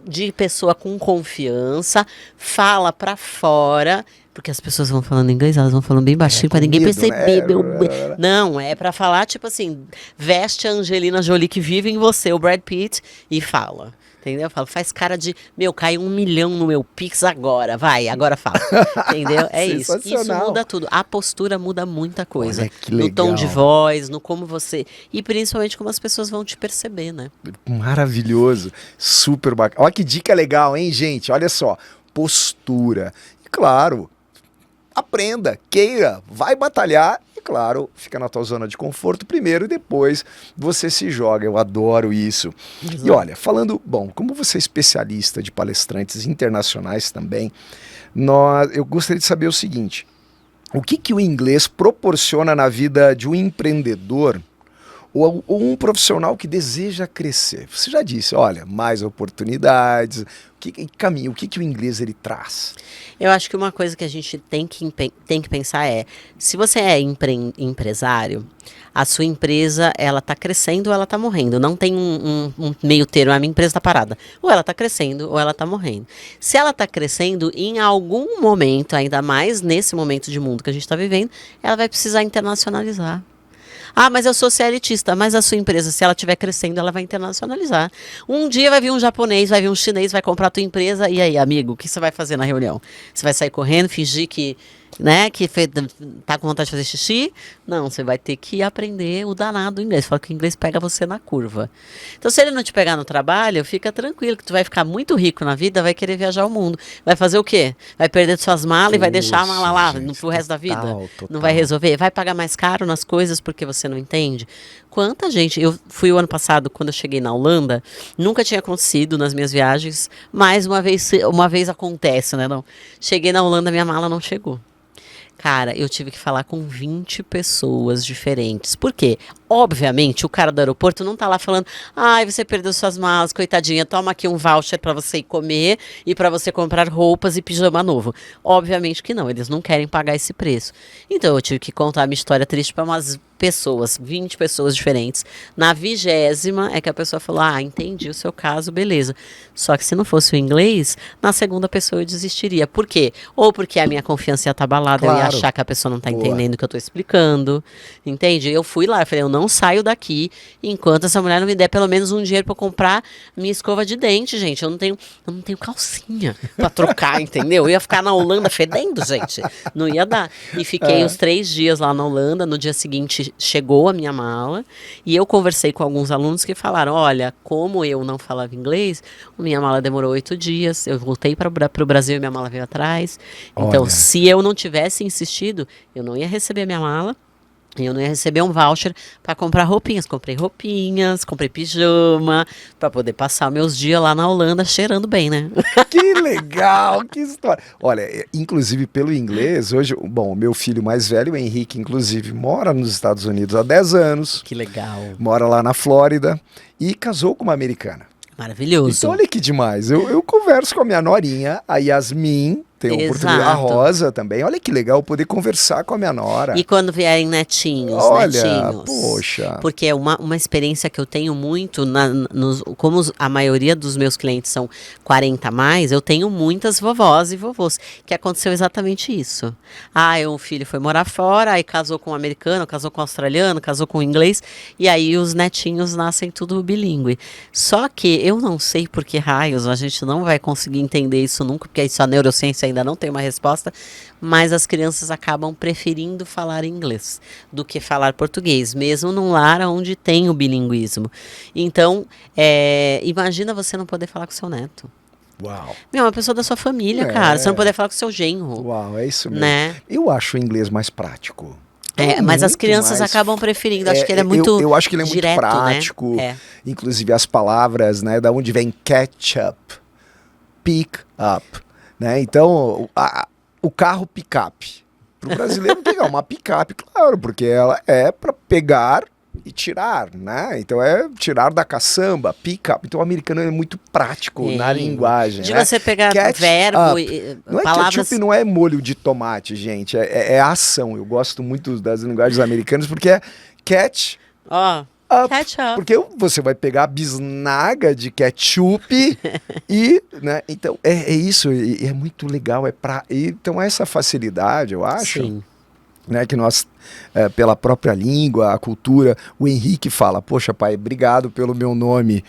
de pessoa com confiança, fala pra fora, porque as pessoas vão falando inglês, elas vão falando bem baixinho pra ninguém perceber. Né? Não, é pra falar tipo assim, veste a Angelina Jolie que vive em você, o Brad Pitt, e fala. Entendeu? Eu falo, faz cara de, cai 1 milhão no meu Pix agora, agora fala. Entendeu? É isso. Isso muda tudo. A postura muda muita coisa. Olha, que legal. No tom de voz, no como você... E principalmente como as pessoas vão te perceber, né? Maravilhoso. Super bacana. Olha que dica legal, hein, gente? Olha só. Postura. E claro, aprenda, queira, vai batalhar. Claro, fica na tua zona de conforto primeiro e depois você se joga. Eu adoro isso. Exato. E olha, falando, como você é especialista de palestrantes internacionais também, eu gostaria de saber o seguinte: o que o inglês proporciona na vida de um empreendedor ou um profissional que deseja crescer? Você já disse, olha, mais oportunidades, o que o inglês ele traz? Eu acho que uma coisa que a gente tem que pensar é, se você é empresário, a sua empresa, ela está crescendo ou ela está morrendo. Não tem um meio termo, a minha empresa está parada. Ou ela está crescendo ou ela está morrendo. Se ela está crescendo, em algum momento, ainda mais nesse momento de mundo que a gente está vivendo, ela vai precisar internacionalizar. Mas eu sou CLTista, mas a sua empresa, se ela estiver crescendo, ela vai internacionalizar. Um dia vai vir um japonês, vai vir um chinês, vai comprar a tua empresa, e aí, amigo, o que você vai fazer na reunião? Você vai sair correndo, fingir que tá com vontade de fazer xixi? Não, você vai ter que aprender o danado do inglês. Fala que o inglês pega você na curva. Então, se ele não te pegar no trabalho, fica tranquilo, que tu vai ficar muito rico na vida, vai querer viajar o mundo. Vai fazer o quê? Vai perder suas malas e vai deixar a mala lá pro resto da vida? Total. Não vai resolver? Vai pagar mais caro nas coisas porque você não entende? Quanta gente... Eu fui o ano passado, quando eu cheguei na Holanda, nunca tinha acontecido nas minhas viagens, mas uma vez acontece, né? Não. Cheguei na Holanda, minha mala não chegou. Cara, eu tive que falar com 20 pessoas diferentes. Por quê? Obviamente, o cara do aeroporto não tá lá falando, ai, você perdeu suas malas, coitadinha, toma aqui um voucher pra você ir comer e pra você comprar roupas e pijama novo. Obviamente que não, eles não querem pagar esse preço. Então eu tive que contar a minha história triste pra umas pessoas, 20 pessoas diferentes. Na 20ª é que a pessoa falou, ah, entendi o seu caso, beleza. Só que se não fosse o inglês, na segunda pessoa eu desistiria. Por quê? Ou porque a minha confiança ia estar abalada, eu ia Claro. achar que a pessoa não tá Boa. entendendo o que eu tô explicando, entende? Eu fui lá, eu falei, eu não saio daqui enquanto essa mulher não me der pelo menos um dinheiro pra eu comprar minha escova de dente, gente. Eu não tenho calcinha pra trocar, entendeu? Eu ia ficar na Holanda fedendo, gente. Não ia dar. E fiquei os 3 dias lá na Holanda, no dia seguinte chegou a minha mala e eu conversei com alguns alunos que falaram, olha, como eu não falava inglês, minha mala demorou 8 dias, eu voltei para o Brasil e minha mala veio atrás. Então, Olha. se eu não tivesse insistido, eu não ia receber a minha mala. E eu não ia receber um voucher para comprar roupinhas. Comprei roupinhas, comprei pijama, para poder passar meus dias lá na Holanda cheirando bem, né? Que legal, que história. Olha, inclusive pelo inglês, hoje, bom, o meu filho mais velho, o Henrique, inclusive, mora nos Estados Unidos há 10 anos, Que legal. mora lá na Flórida e casou com uma americana. Maravilhoso. Então, olha que demais. Eu converso com a minha norinha, a Yasmin, tem um português, a Exato. Rosa também. Olha que legal poder conversar com a minha nora. E quando vierem netinhos, Olha, netinhos. poxa. Porque é uma experiência que eu tenho muito, como a maioria dos meus clientes são 40 a mais, eu tenho muitas vovós e vovôs, que aconteceu exatamente isso. Ah, um filho foi morar fora, aí casou com um americano, casou com um australiano, casou com um inglês, e aí os netinhos nascem tudo bilíngue. Só que eu não sei por que raios, a gente não vai conseguir entender isso nunca, porque isso a neurociência ainda não tem uma resposta, mas as crianças acabam preferindo falar inglês do que falar português, mesmo num lar onde tem o bilinguismo. Então, imagina você não poder falar com seu neto. Uau, Meu, é uma pessoa da sua família, É. cara. Você não poder falar com seu genro, uau, é isso mesmo. né? Eu acho o inglês mais prático. Mas as Muito crianças mais. acabam preferindo. Acho que ele é muito eu acho que ele é muito direto, prático. né? Inclusive as palavras, né? Da onde vem ketchup, pick up, né? Então, o carro picape. Para o brasileiro pegar uma picape, claro, porque ela é para pegar e tirar, né? Então é tirar da caçamba, pick up. Então o americano é muito prático na linguagem. De né? você pegar Catch verbo up. e Não é palavras. ketchup, não é molho de tomate, gente. É ação. Eu gosto muito das linguagens americanas porque é catch Ó, up. catch up. Porque você vai pegar a bisnaga de ketchup e, né? Então é isso. E é muito legal. Então essa facilidade, eu acho. Sim. Né, que nós, pela própria língua, a cultura, o Henrique fala, poxa pai, obrigado pelo meu nome.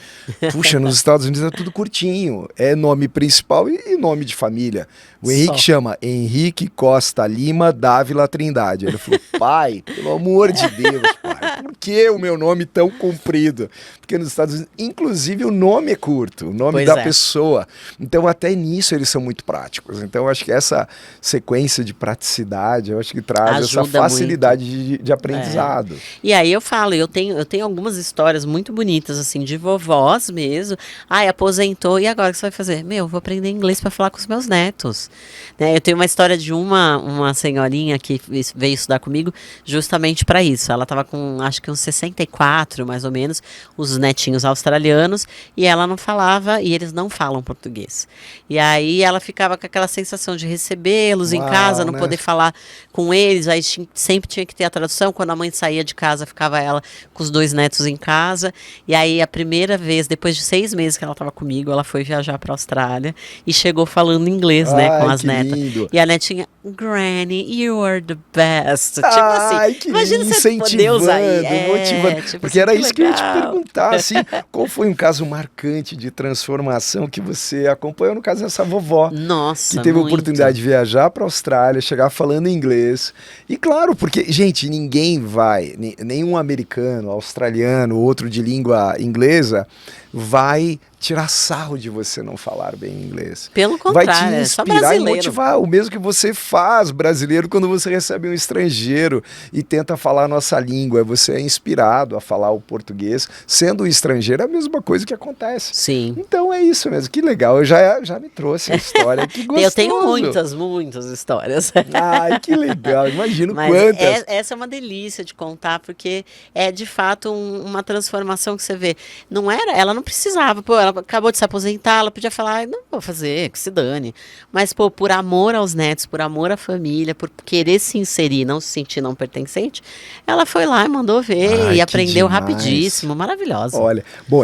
Puxa, nos Estados Unidos é tudo curtinho, é nome principal e nome de família. O Henrique chama Henrique Costa Lima Dávila Trindade. Ele falou, pai, pelo amor de Deus, pai, por que o meu nome tão comprido? Porque nos Estados Unidos, inclusive, o nome é curto, o nome Pois da é. pessoa. Então, até nisso eles são muito práticos. Então, eu acho que essa sequência de praticidade, eu acho que traz essa Ajuda facilidade de aprendizado. E aí eu falo, eu tenho algumas histórias muito bonitas, assim, de vovós mesmo. Ai, aposentou, e agora o que você vai fazer? Meu, vou aprender inglês para falar com os meus netos. Né? Eu tenho uma história de uma senhorinha que veio estudar comigo justamente para isso. Ela estava com, acho que uns 64, mais ou menos, os netinhos australianos, e ela não falava, e eles não falam português. E aí ela ficava com aquela sensação de recebê-los em Uau, casa, não né? poder falar com eles, aí sempre tinha que ter a tradução. Quando a mãe saía de casa, ficava ela com os 2 netos em casa. E aí, a primeira vez, depois de 6 meses que ela estava comigo, ela foi viajar para a Austrália e chegou falando inglês, né, com Ai, as que netas. lindo. E a netinha, Granny, you are the best. Tipo Ai, assim, que imagina lindo, você poder usar aí. motivando. Tipo Porque assim, era que isso que eu ia te legal. perguntar, assim, qual foi um caso marcante de transformação que você acompanhou, no caso dessa vovó, Nossa, que teve a muito. oportunidade de viajar para a Austrália, chegar falando inglês. E claro, porque, gente, ninguém vai, nenhum americano, australiano, outro de língua inglesa, vai tirar sarro de você não falar bem inglês. Pelo Vai te contrário, é só inspirar e brasileiro. motivar, o mesmo que você faz, brasileiro, quando você recebe um estrangeiro e tenta falar a nossa língua. Você é inspirado a falar o português. Sendo um estrangeiro, é a mesma coisa que acontece. Sim. Então é isso mesmo, que legal. Eu já me trouxe a história, que gostoso. Eu tenho muitas histórias. Ai, que legal, imagino Mas quantas. essa é uma delícia de contar, porque é de fato uma transformação que você vê. Não era, ela não precisava, pô, ela acabou de se aposentar, ela podia falar, "Ai, não vou fazer, que se dane." Mas, pô, por amor aos netos, por amor à família, por querer se inserir, não se sentir não pertencente, ela foi lá e mandou ver Ai, e que aprendeu demais. rapidíssimo, maravilhosa. Olha, bom,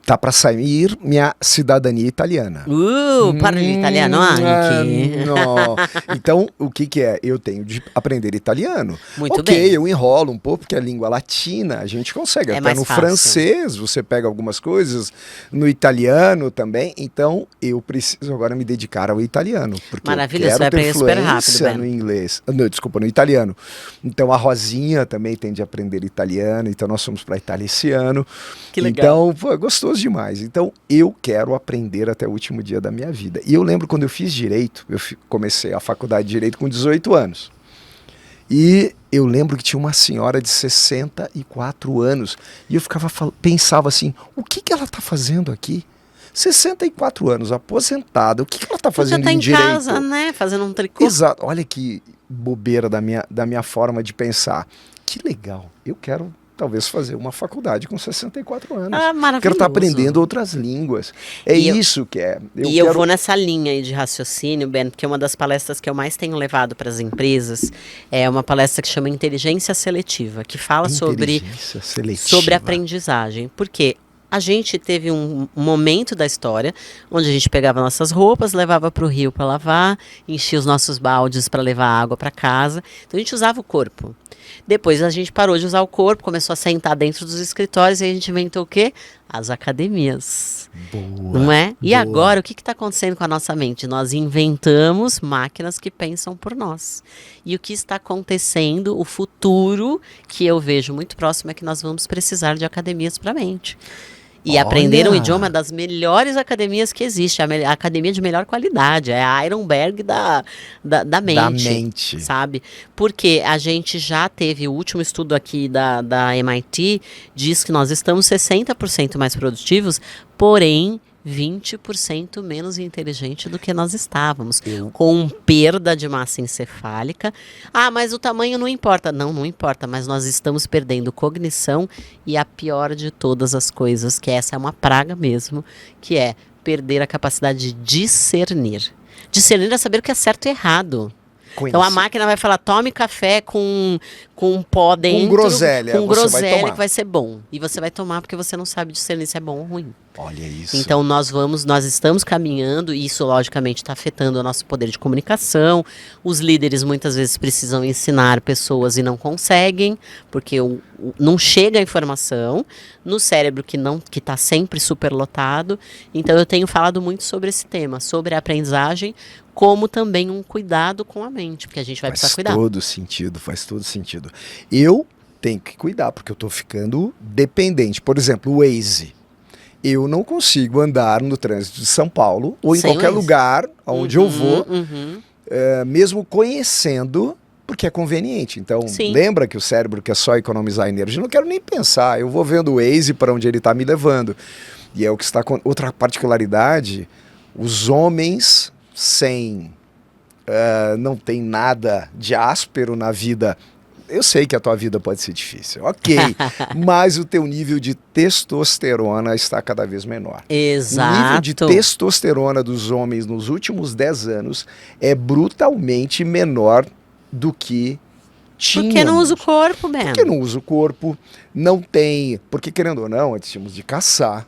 tá para sair minha cidadania italiana. Parli italiano anche. Não. Então, o que é? Eu tenho de aprender italiano. Muito Ok, bem. eu enrolo um pouco, porque a língua latina a gente consegue. É Até mais no fácil. francês você pega algumas coisas, no italiano também. Então, eu preciso agora me dedicar ao italiano. Porque Maravilha, eu você vai quero ter aprender super rápido, fluência Ben. no inglês. Não, desculpa, no italiano. Então, a Rosinha também tem de aprender italiano. Então, nós fomos para a Itália esse ano. Que legal. Então, pô, é gostoso demais. Então, eu quero aprender até o último dia da minha vida. E eu lembro quando eu fiz Direito, comecei a faculdade de Direito com 18 anos. E eu lembro que tinha uma senhora de 64 anos. E eu pensava assim, o que ela está fazendo aqui? 64 anos, aposentada, o que ela está fazendo tá em em Direito? casa, né, fazendo um tricô. Exato, olha que bobeira da minha forma de pensar. Que legal, eu quero talvez fazer uma faculdade com 64 anos. Maravilhoso. Quero estar aprendendo outras línguas. É E isso que é. Eu vou nessa linha aí de raciocínio, Ben, porque uma das palestras que eu mais tenho levado para as empresas é uma palestra que chama Inteligência Seletiva, que fala sobre aprendizagem. Porque a gente teve um momento da história onde a gente pegava nossas roupas, levava para o rio para lavar, enchia os nossos baldes para levar água para casa. Então a gente usava o corpo. Depois a gente parou de usar o corpo, começou a sentar dentro dos escritórios e a gente inventou o quê? As academias. Boa, não é? E boa. agora, o que está acontecendo com a nossa mente? Nós inventamos máquinas que pensam por nós. E o que está acontecendo, o futuro, que eu vejo muito próximo, é que nós vamos precisar de academias para a mente. E aprender um idioma das melhores academias que existe, a academia de melhor qualidade, é a Ironberg da mente. Da mente. Sabe? Porque a gente já teve, o último estudo aqui da MIT, diz que nós estamos 60% mais produtivos, porém 20% menos inteligente do que nós estávamos, com perda de massa encefálica. Mas o tamanho não importa. Não importa, mas nós estamos perdendo cognição e a pior de todas as coisas, que essa é uma praga mesmo, que é perder a capacidade de discernir. Discernir é saber o que é certo e errado. Então a máquina vai falar, tome café com pó dentro. Com groselha. Com groselha que vai ser bom. E você vai tomar porque você não sabe discernir se é bom ou ruim. Olha isso. Então nós estamos caminhando, e isso logicamente está afetando o nosso poder de comunicação. Os líderes muitas vezes precisam ensinar pessoas e não conseguem, porque não chega a informação no cérebro que está sempre superlotado. Então eu tenho falado muito sobre esse tema, sobre a aprendizagem, como também um cuidado com a mente, porque a gente vai precisar cuidar. Faz todo sentido. Eu tenho que cuidar, porque eu estou ficando dependente. Por exemplo, o Waze. Eu não consigo andar no trânsito de São Paulo ou em qualquer lugar onde eu vou, mesmo conhecendo, porque é conveniente. Então, lembra que o cérebro quer só economizar energia? Eu não quero nem pensar, eu vou vendo o Waze para onde ele está me levando. E é o que está com outra particularidade, os homens não tem nada de áspero na vida. Eu sei que a tua vida pode ser difícil, ok, mas o teu nível de testosterona está cada vez menor. Exato. O nível de testosterona dos homens nos últimos 10 anos é brutalmente menor do que tínhamos. Porque não usa o corpo, Ben. Porque não usa o corpo, não tem... Porque, querendo ou não, antes tínhamos de caçar.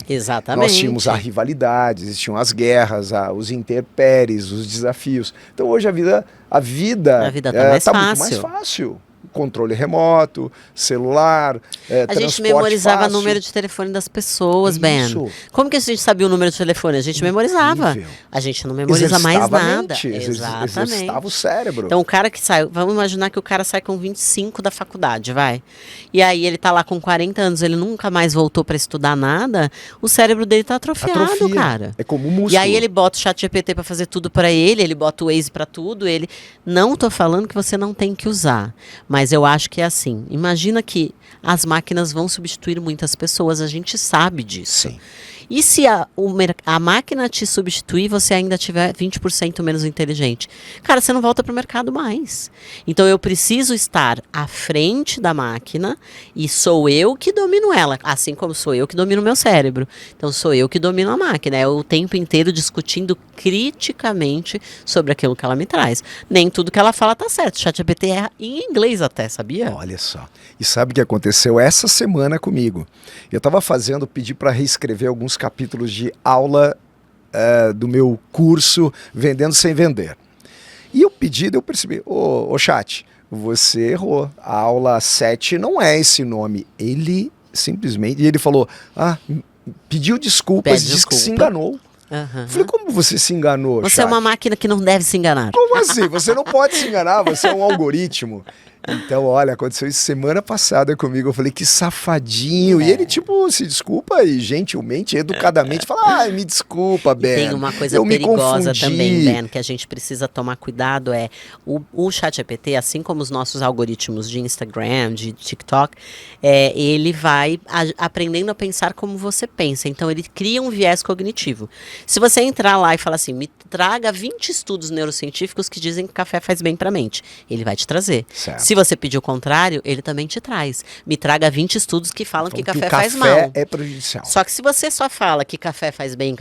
Exatamente. Nós tínhamos a rivalidade, existiam as guerras, os intempéries, os desafios. Então hoje a vida tá mais tá fácil. muito mais fácil. controle remoto, celular, A gente memorizava o número de telefone das pessoas, Ben. Como que a gente sabia o número de telefone? A gente memorizava. A gente não memoriza mais nada. Exercitava o cérebro. Então o cara que sai, vamos imaginar que o cara sai com 25 da faculdade, vai. E aí ele tá lá com 40 anos, ele nunca mais voltou para estudar nada, o cérebro dele tá atrofiado, cara. É como um músculo. E aí ele bota o ChatGPT para fazer tudo para ele bota o Waze para tudo, Não tô falando que você não tem que usar, mas eu acho que é assim. Imagina que as máquinas vão substituir muitas pessoas, a gente sabe disso. Sim. E se a máquina te substituir, você ainda tiver 20% menos inteligente? Cara, você não volta para o mercado mais. Então eu preciso estar à frente da máquina e sou eu que domino ela, assim como sou eu que domino o meu cérebro. Então sou eu que domino a máquina. É o tempo inteiro discutindo criticamente sobre aquilo que ela me traz. Nem tudo que ela fala tá certo. O ChatGPT é em inglês até, sabia? Olha só. E sabe o que aconteceu essa semana comigo? Eu estava pedi para reescrever alguns capítulos de aula do meu curso Vendendo Sem Vender. E eu percebi, ô chat, você errou. A aula 7 não é esse nome. Ele simplesmente, ele falou, pediu desculpas, disse que se enganou. Uhum. Falei, como você se enganou, Você chat? é uma máquina que não deve se enganar. Como assim? Você não pode se enganar, você é um algoritmo. Então, olha, aconteceu isso semana passada comigo. Eu falei, que safadinho. E ele, se desculpa e gentilmente, educadamente, fala, me desculpa, Ben. Tem uma coisa perigosa também, Ben, que a gente precisa tomar cuidado, o ChatGPT, assim como os nossos algoritmos de Instagram, de TikTok, ele vai aprendendo a pensar como você pensa. Então, ele cria um viés cognitivo. Se você entrar lá e falar assim, me traga 20 estudos neurocientíficos que dizem que café faz bem para a mente, ele vai te trazer. Certo. Se você pedir o contrário, ele também te traz. Me traga 20 estudos que falam que café faz mal. Café é prejudicial. Só que se você só fala que café faz bem,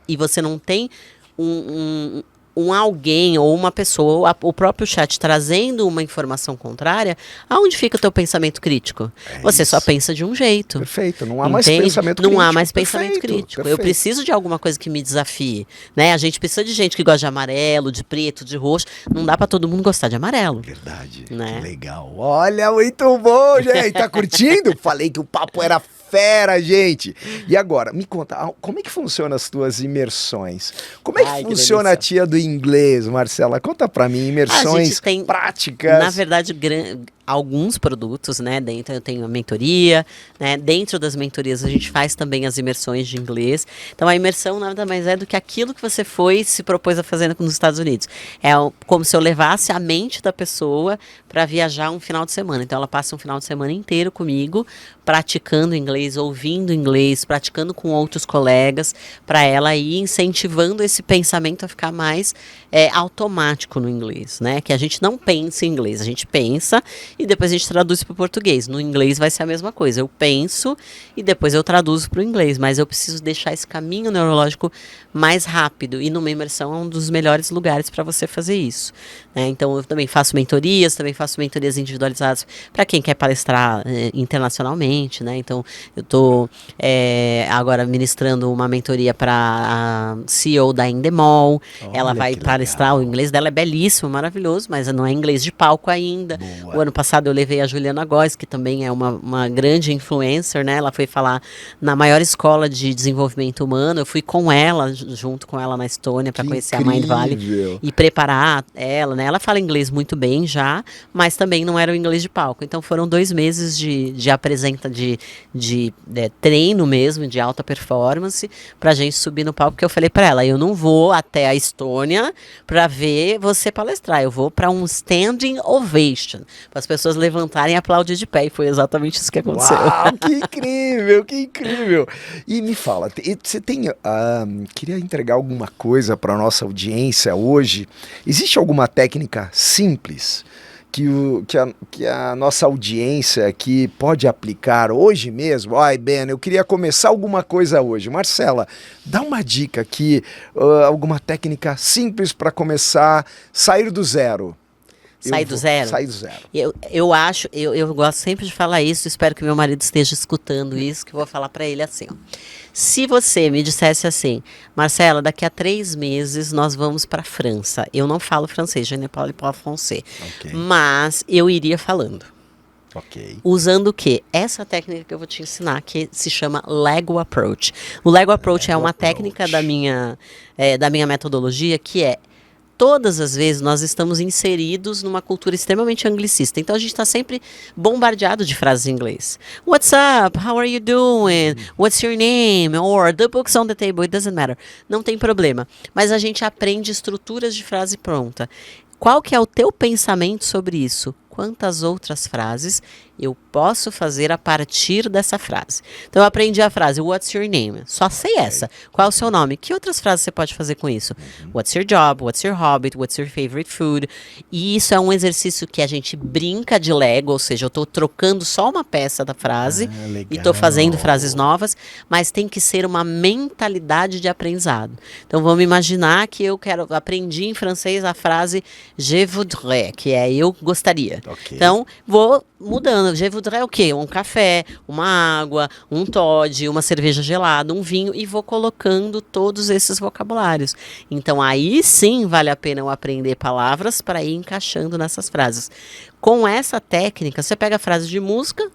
e você não tem um alguém ou uma pessoa, ou o próprio chat trazendo uma informação contrária, aonde fica o teu pensamento crítico? Você só pensa de um jeito. Perfeito, não há mais pensamento crítico. Não há mais pensamento crítico. Eu preciso de alguma coisa que me desafie, né? A gente precisa de gente que gosta de amarelo, de preto, de roxo. Não dá pra todo mundo gostar de amarelo. Verdade, né? Que legal. Olha, muito bom, gente. Tá curtindo? Falei que o papo era fera, gente. E agora, me conta, como é que funciona as tuas imersões? Como é que funciona a tia do inglês, Marcela? Conta pra mim, imersões práticas. Na verdade, alguns produtos, né? Dentro eu tenho a mentoria, né? Dentro das mentorias a gente faz também as imersões de inglês. Então a imersão nada mais é do que aquilo que você se propôs a fazer nos Estados Unidos. É como se eu levasse a mente da pessoa para viajar um final de semana. Então ela passa um final de semana inteiro comigo, praticando inglês, ouvindo inglês, praticando com outros colegas, para ela ir incentivando esse pensamento a ficar mais automático no inglês, né? Que a gente não pensa em inglês, a gente pensa e depois a gente traduz para o português. No inglês vai ser a mesma coisa. Eu penso e depois eu traduzo para o inglês, mas eu preciso deixar esse caminho neurológico mais rápido. E numa imersão é um dos melhores lugares para você fazer isso, né? Então eu também faço mentorias individualizadas para quem quer palestrar internacionalmente, né? Então eu estou agora ministrando uma mentoria para a CEO da Endemol. Ela vai palestrar, o inglês dela é belíssimo, maravilhoso, mas não é inglês de palco ainda. Boa. O ano passado eu levei a Juliana Góes, que também é uma grande influencer, né? Ela foi falar na maior escola de desenvolvimento humano. Eu fui com ela, junto com ela na Estônia, para conhecer a Mind Valley e preparar ela, né? Ela fala inglês muito bem já, mas também não era o inglês de palco. Então foram 2 meses de treino mesmo, de alta performance, pra gente subir no palco, porque eu falei para ela, eu não vou até a Estônia para ver você palestrar, eu vou para um standing ovation, para as pessoas levantarem e aplaudir de pé, e foi exatamente isso que aconteceu. Uau, que incrível, que incrível! E me fala, você queria entregar alguma coisa para nossa audiência hoje? Existe alguma técnica simples que a nossa audiência aqui pode aplicar hoje mesmo? Ben, eu queria começar alguma coisa hoje. Marcela, dá uma dica aqui, alguma técnica simples para começar, sair do zero. Sai do zero? Sai do zero. Eu acho, eu gosto sempre de falar isso, espero que meu marido esteja escutando isso, que eu vou falar para ele assim, ó. Se você me dissesse assim, Marcela, daqui a 3 meses nós vamos para França. Eu não falo francês, je ne parle pas français. Ok. Mas eu iria falando. Ok. Usando o quê? Essa técnica que eu vou te ensinar, que se chama Lego Approach. O Lego Approach é uma técnica da minha metodologia, que é todas as vezes nós estamos inseridos numa cultura extremamente anglicista. Então a gente está sempre bombardeado de frases em inglês. What's up? How are you doing? What's your name? Or the book's on the table. It doesn't matter. Não tem problema. Mas a gente aprende estruturas de frase pronta. Qual que é o teu pensamento sobre isso? Quantas outras frases eu posso fazer a partir dessa frase? Então eu aprendi a frase What's your name? Só sei essa. Qual é o seu nome? Que outras frases você pode fazer com isso? What's your job? What's your hobby? What's your favorite food? E isso é um exercício que a gente brinca de Lego, ou seja, eu estou trocando só uma peça da frase e estou fazendo frases novas, mas tem que ser uma mentalidade de aprendizado. Então vamos imaginar que eu aprendi em francês a frase Je voudrais, que é eu gostaria. Ok. Então, vou mudando. Je voudrais o quê? Um café, uma água, um Toddy, uma cerveja gelada, um vinho, e vou colocando todos esses vocabulários. Então, aí sim vale a pena eu aprender palavras para ir encaixando nessas frases. Com essa técnica, você pega a frase de música,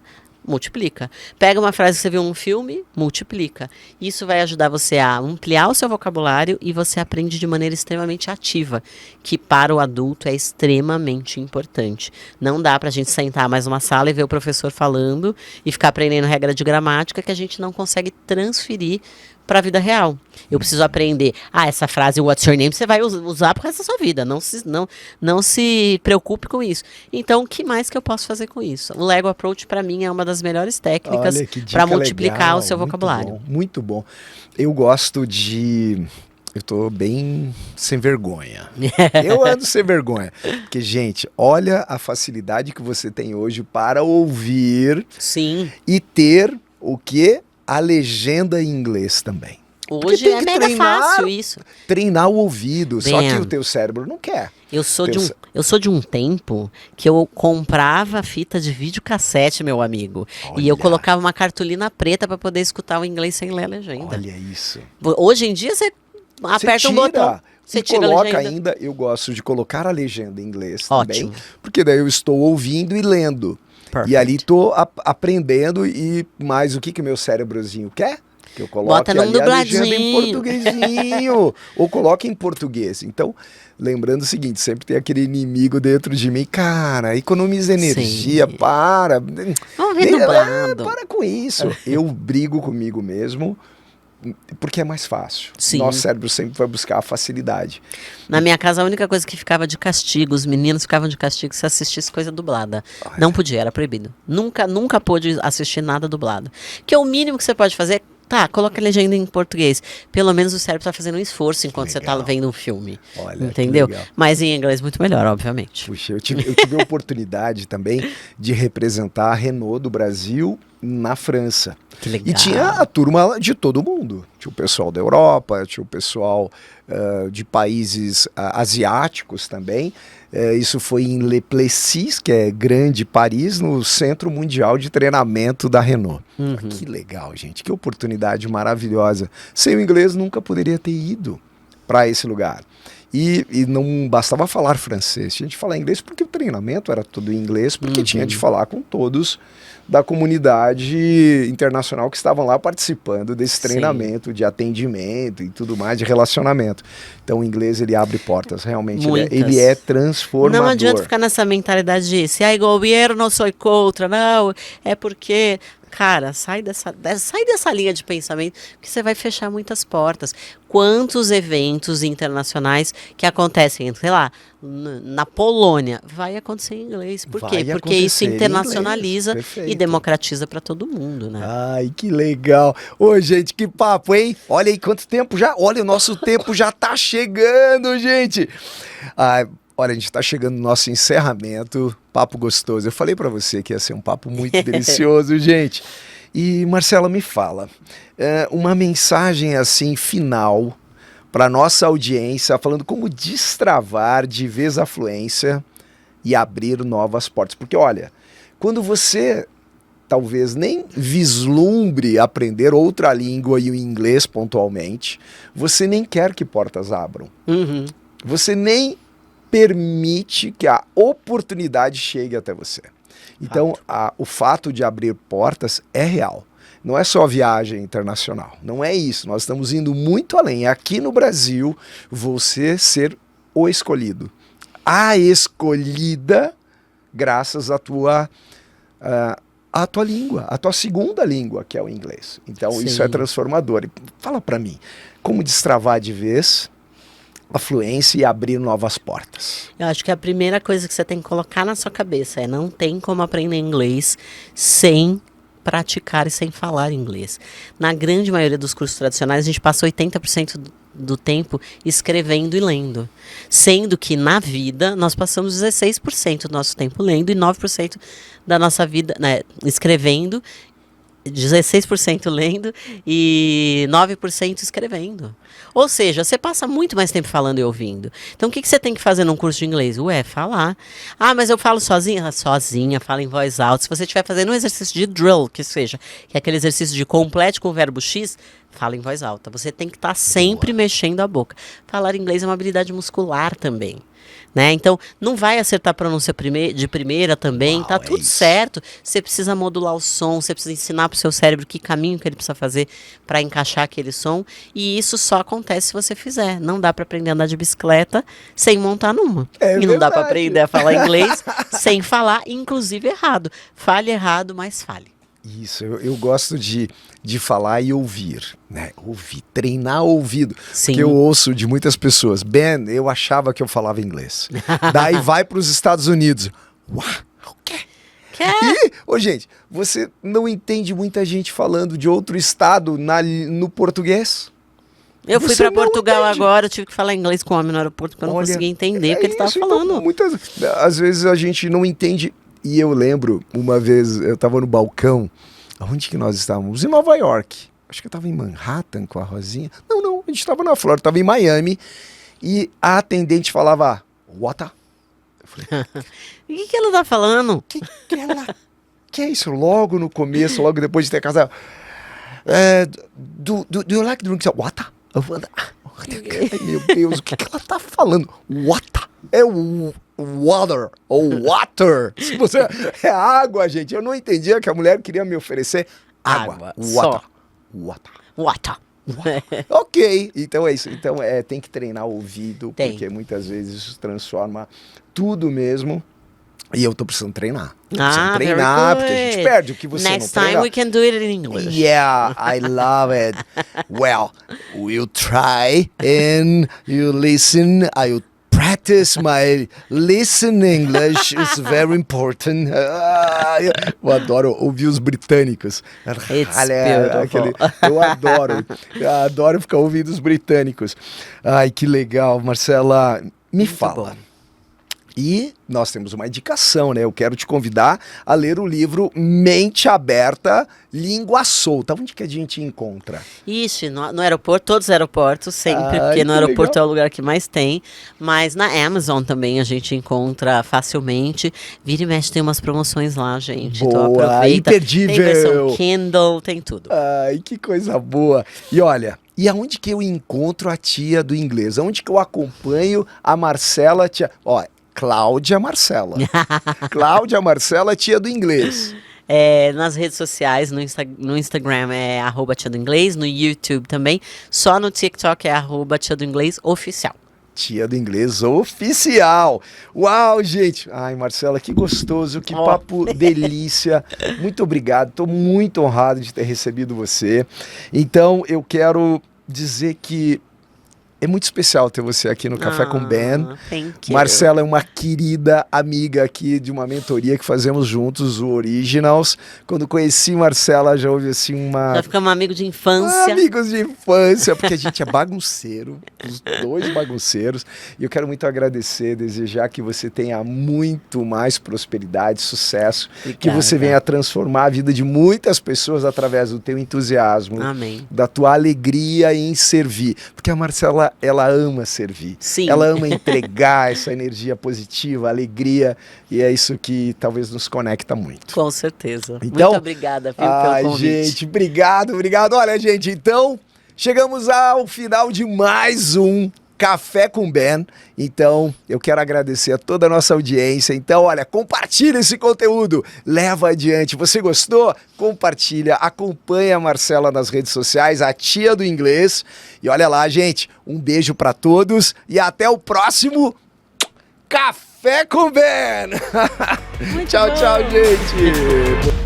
multiplica. Pega uma frase que você viu num filme, multiplica. Isso vai ajudar você a ampliar o seu vocabulário e você aprende de maneira extremamente ativa, que para o adulto é extremamente importante. Não dá pra gente sentar mais numa sala e ver o professor falando e ficar aprendendo regra de gramática que a gente não consegue transferir para a vida real. Eu preciso aprender. Essa frase, what's your name, você vai usar pro resto da sua vida. Não se preocupe com isso. Então, o que mais que eu posso fazer com isso? O Lego Approach, para mim, é uma das melhores técnicas para multiplicar legal, o seu vocabulário. Muito bom. Eu gosto de... Eu tô bem sem vergonha. Eu ando sem vergonha. Porque, gente, olha a facilidade que você tem hoje para ouvir. Sim. E ter o quê? A legenda em inglês também. Hoje é mega fácil isso. Treinar o ouvido, só que o teu cérebro não quer. Eu sou de um tempo que eu comprava fita de videocassete, meu amigo. Olha. E eu colocava uma cartolina preta para poder escutar o inglês sem ler a legenda. Olha isso. Hoje em dia você aperta um botão. Você tira coloca a legenda. ainda, eu gosto de colocar a legenda em inglês Ótimo. também, porque daí eu estou ouvindo e lendo. Perfect. E ali estou aprendendo e mais o que o meu cérebrozinho quer? Que eu coloque Bota num ali a legenda em dubladinho. portuguesinho, ou coloque em português. Então, lembrando o seguinte, sempre tem aquele inimigo dentro de mim, cara, economiza energia, Sim. para. Vamos ver dublado. Para com isso. Eu brigo comigo mesmo, porque é mais fácil. Sim. Nosso cérebro sempre vai buscar a facilidade. Na minha casa, a única coisa que ficava de castigo, os meninos ficavam de castigo se assistisse coisa dublada. Não podia, era proibido. Nunca pôde assistir nada dublado. Que é o mínimo que você pode fazer. Tá, coloca a legenda em português. Pelo menos o cérebro tá fazendo um esforço enquanto você tá vendo um filme. Olha, entendeu? Mas em inglês muito melhor, obviamente. Puxa, eu tive a oportunidade também de representar a Renault do Brasil na França. Que legal. E tinha a turma de todo mundo. Tinha o pessoal da Europa, tinha o pessoal de países asiáticos também. Isso foi em Le Plessis, que é grande Paris, no Centro Mundial de Treinamento da Renault. Que legal, gente. Que oportunidade maravilhosa. Sem o inglês, nunca poderia ter ido para esse lugar. E não bastava falar francês, tinha de falar inglês porque o treinamento era todo em inglês, porque tinha de falar com todos da comunidade internacional que estavam lá participando desse treinamento de atendimento e tudo mais, de relacionamento. Então o inglês ele abre portas, realmente ele é transformador. Não adianta ficar nessa mentalidade de se é governo, sou contra, não, é porque... Cara, sai dessa linha de pensamento, que você vai fechar muitas portas. Quantos eventos internacionais que acontecem, sei lá, na Polônia, vai acontecer em inglês. Por quê? Porque isso internacionaliza e democratiza para todo mundo, né? Ai, que legal. Ô, gente, que papo, hein? Olha aí quanto tempo já. Olha, o nosso tempo já tá chegando, gente. Olha, a gente está chegando no nosso encerramento, papo gostoso. Eu falei para você que ia ser um papo muito delicioso, gente. E, Marcela, me fala, uma mensagem assim final para nossa audiência, falando como destravar de vez a fluência e abrir novas portas. Porque olha, quando você talvez nem vislumbre aprender outra língua e o inglês pontualmente, você nem quer que portas abram. Uhum. Você nem permite que a oportunidade chegue até você. Então, o fato de abrir portas é real. Não é só viagem internacional. Não é isso. Nós estamos indo muito além. Aqui no Brasil, você ser o escolhido. A escolhida graças à tua língua, a tua segunda língua, que é o inglês. Então, Sim. Isso é transformador. E fala para mim, como destravar de vez a fluência e abrir novas portas? Eu acho que a primeira coisa que você tem que colocar na sua cabeça é: não tem como aprender inglês sem praticar e sem falar inglês. Na grande maioria dos cursos tradicionais, a gente passa 80% do tempo escrevendo e lendo. Sendo que na vida, nós passamos 16% do nosso tempo lendo e 9% da nossa vida, né, escrevendo, 16% lendo e 9% escrevendo. Ou seja, você passa muito mais tempo falando e ouvindo. Então, o que você tem que fazer num curso de inglês? Falar. Ah, mas eu falo sozinha? Sozinha, fala em voz alta. Se você estiver fazendo um exercício de drill, que seja, que é aquele exercício de complete com o verbo X, fala em voz alta. Você tem que estar sempre mexendo a boca. Falar inglês é uma habilidade muscular também. Né? Então, não vai acertar a pronúncia de primeira também, tá tudo certo. Você precisa modular o som, você precisa ensinar pro seu cérebro que caminho que ele precisa fazer para encaixar aquele som, e isso só acontece se você fizer. Não dá para aprender a andar de bicicleta sem montar numa. E não dá para aprender a falar inglês sem falar, inclusive errado. Fale errado, mas fale. Isso, eu gosto de falar e ouvir, né? Ouvir, treinar o ouvido. Sim. Porque eu ouço de muitas pessoas: Ben, eu achava que eu falava inglês. Daí vai para os Estados Unidos. Uau, o quê? E, gente, você não entende muita gente falando de outro estado no português? Eu fui para Portugal agora, eu tive que falar inglês com o homem no aeroporto porque eu não conseguia entender o que ele estava falando. Então, às vezes a gente não entende. E eu lembro, uma vez, eu estava no balcão. Onde que nós estávamos? Em Nova York. Acho que eu estava em Manhattan com a Rosinha. Não, a gente estava na Flórida, estava em Miami. E a atendente falava: what? Eu falei: o que ela tá falando? Que é isso? Logo no começo, logo depois de ter casado. Do you like drinks? What? Eu falei: meu Deus, o que ela tá falando? What? É o water, ou water. Se você é água, gente. Eu não entendia que a mulher queria me oferecer água. Water. Ok, então é isso. Então tem que treinar o ouvido, porque muitas vezes isso transforma tudo mesmo. E eu tô precisando treinar. Treinar, porque a gente perde o que você Next não treina. time we can do it in English. Yeah, I love it. Well, we'll try and you listen. I'll practice my listen English. It's very important. Eu adoro ouvir os britânicos. Eu adoro ficar ouvindo os britânicos. Ai, que legal, Marcela. Me fala. Bom. E nós temos uma indicação, né? Eu quero te convidar a ler o livro Mente Aberta, Língua Solta. Onde que a gente encontra? Ixi, no aeroporto, todos os aeroportos, sempre, porque no aeroporto é o lugar que mais tem. Mas na Amazon também a gente encontra facilmente. Vira e mexe, tem umas promoções lá, gente. Boa, então aproveita. imperdível. Tem versão Kindle, tem tudo. Ai, que coisa boa. E olha, e aonde que eu encontro a tia do inglês? Aonde que eu acompanho a Marcela, tia... Ó, Cláudia Marcela. Cláudia Marcela, tia do inglês. Nas redes sociais, no Instagram é @tia do inglês, no YouTube também. Só no TikTok é @tia do inglês oficial. Tia do inglês oficial. Uau, gente. Ai, Marcela, que gostoso, que papo delícia. Muito obrigado, estou muito honrado de ter recebido você. Então, eu quero dizer que é muito especial ter você aqui no Café com Ben. Thank you. Marcela é uma querida amiga aqui de uma mentoria que fazemos juntos, o Originals. Quando conheci Marcela, já houve assim uma... Já ficamos amigos de infância. Amigos de infância, porque a gente é bagunceiro, os dois bagunceiros. E eu quero muito agradecer, desejar que você tenha muito mais prosperidade, sucesso. Obrigada. Que você venha transformar a vida de muitas pessoas através do teu entusiasmo. Amém. Da tua alegria em servir. Porque a Marcela ela ama servir. Sim. Ela ama entregar essa energia positiva, alegria, e é isso que talvez nos conecta muito. Com certeza. Então, muito obrigada, viu, pelo convite. Gente, obrigado. Olha, gente, então chegamos ao final de mais um Café com Ben. Então, eu quero agradecer a toda a nossa audiência. Então, olha, compartilha esse conteúdo, leva adiante. Você gostou? Compartilha, acompanha a Marcela nas redes sociais, a tia do inglês. E olha lá, gente, um beijo para todos e até o próximo Café com Ben. Tchau, bom. tchau, gente.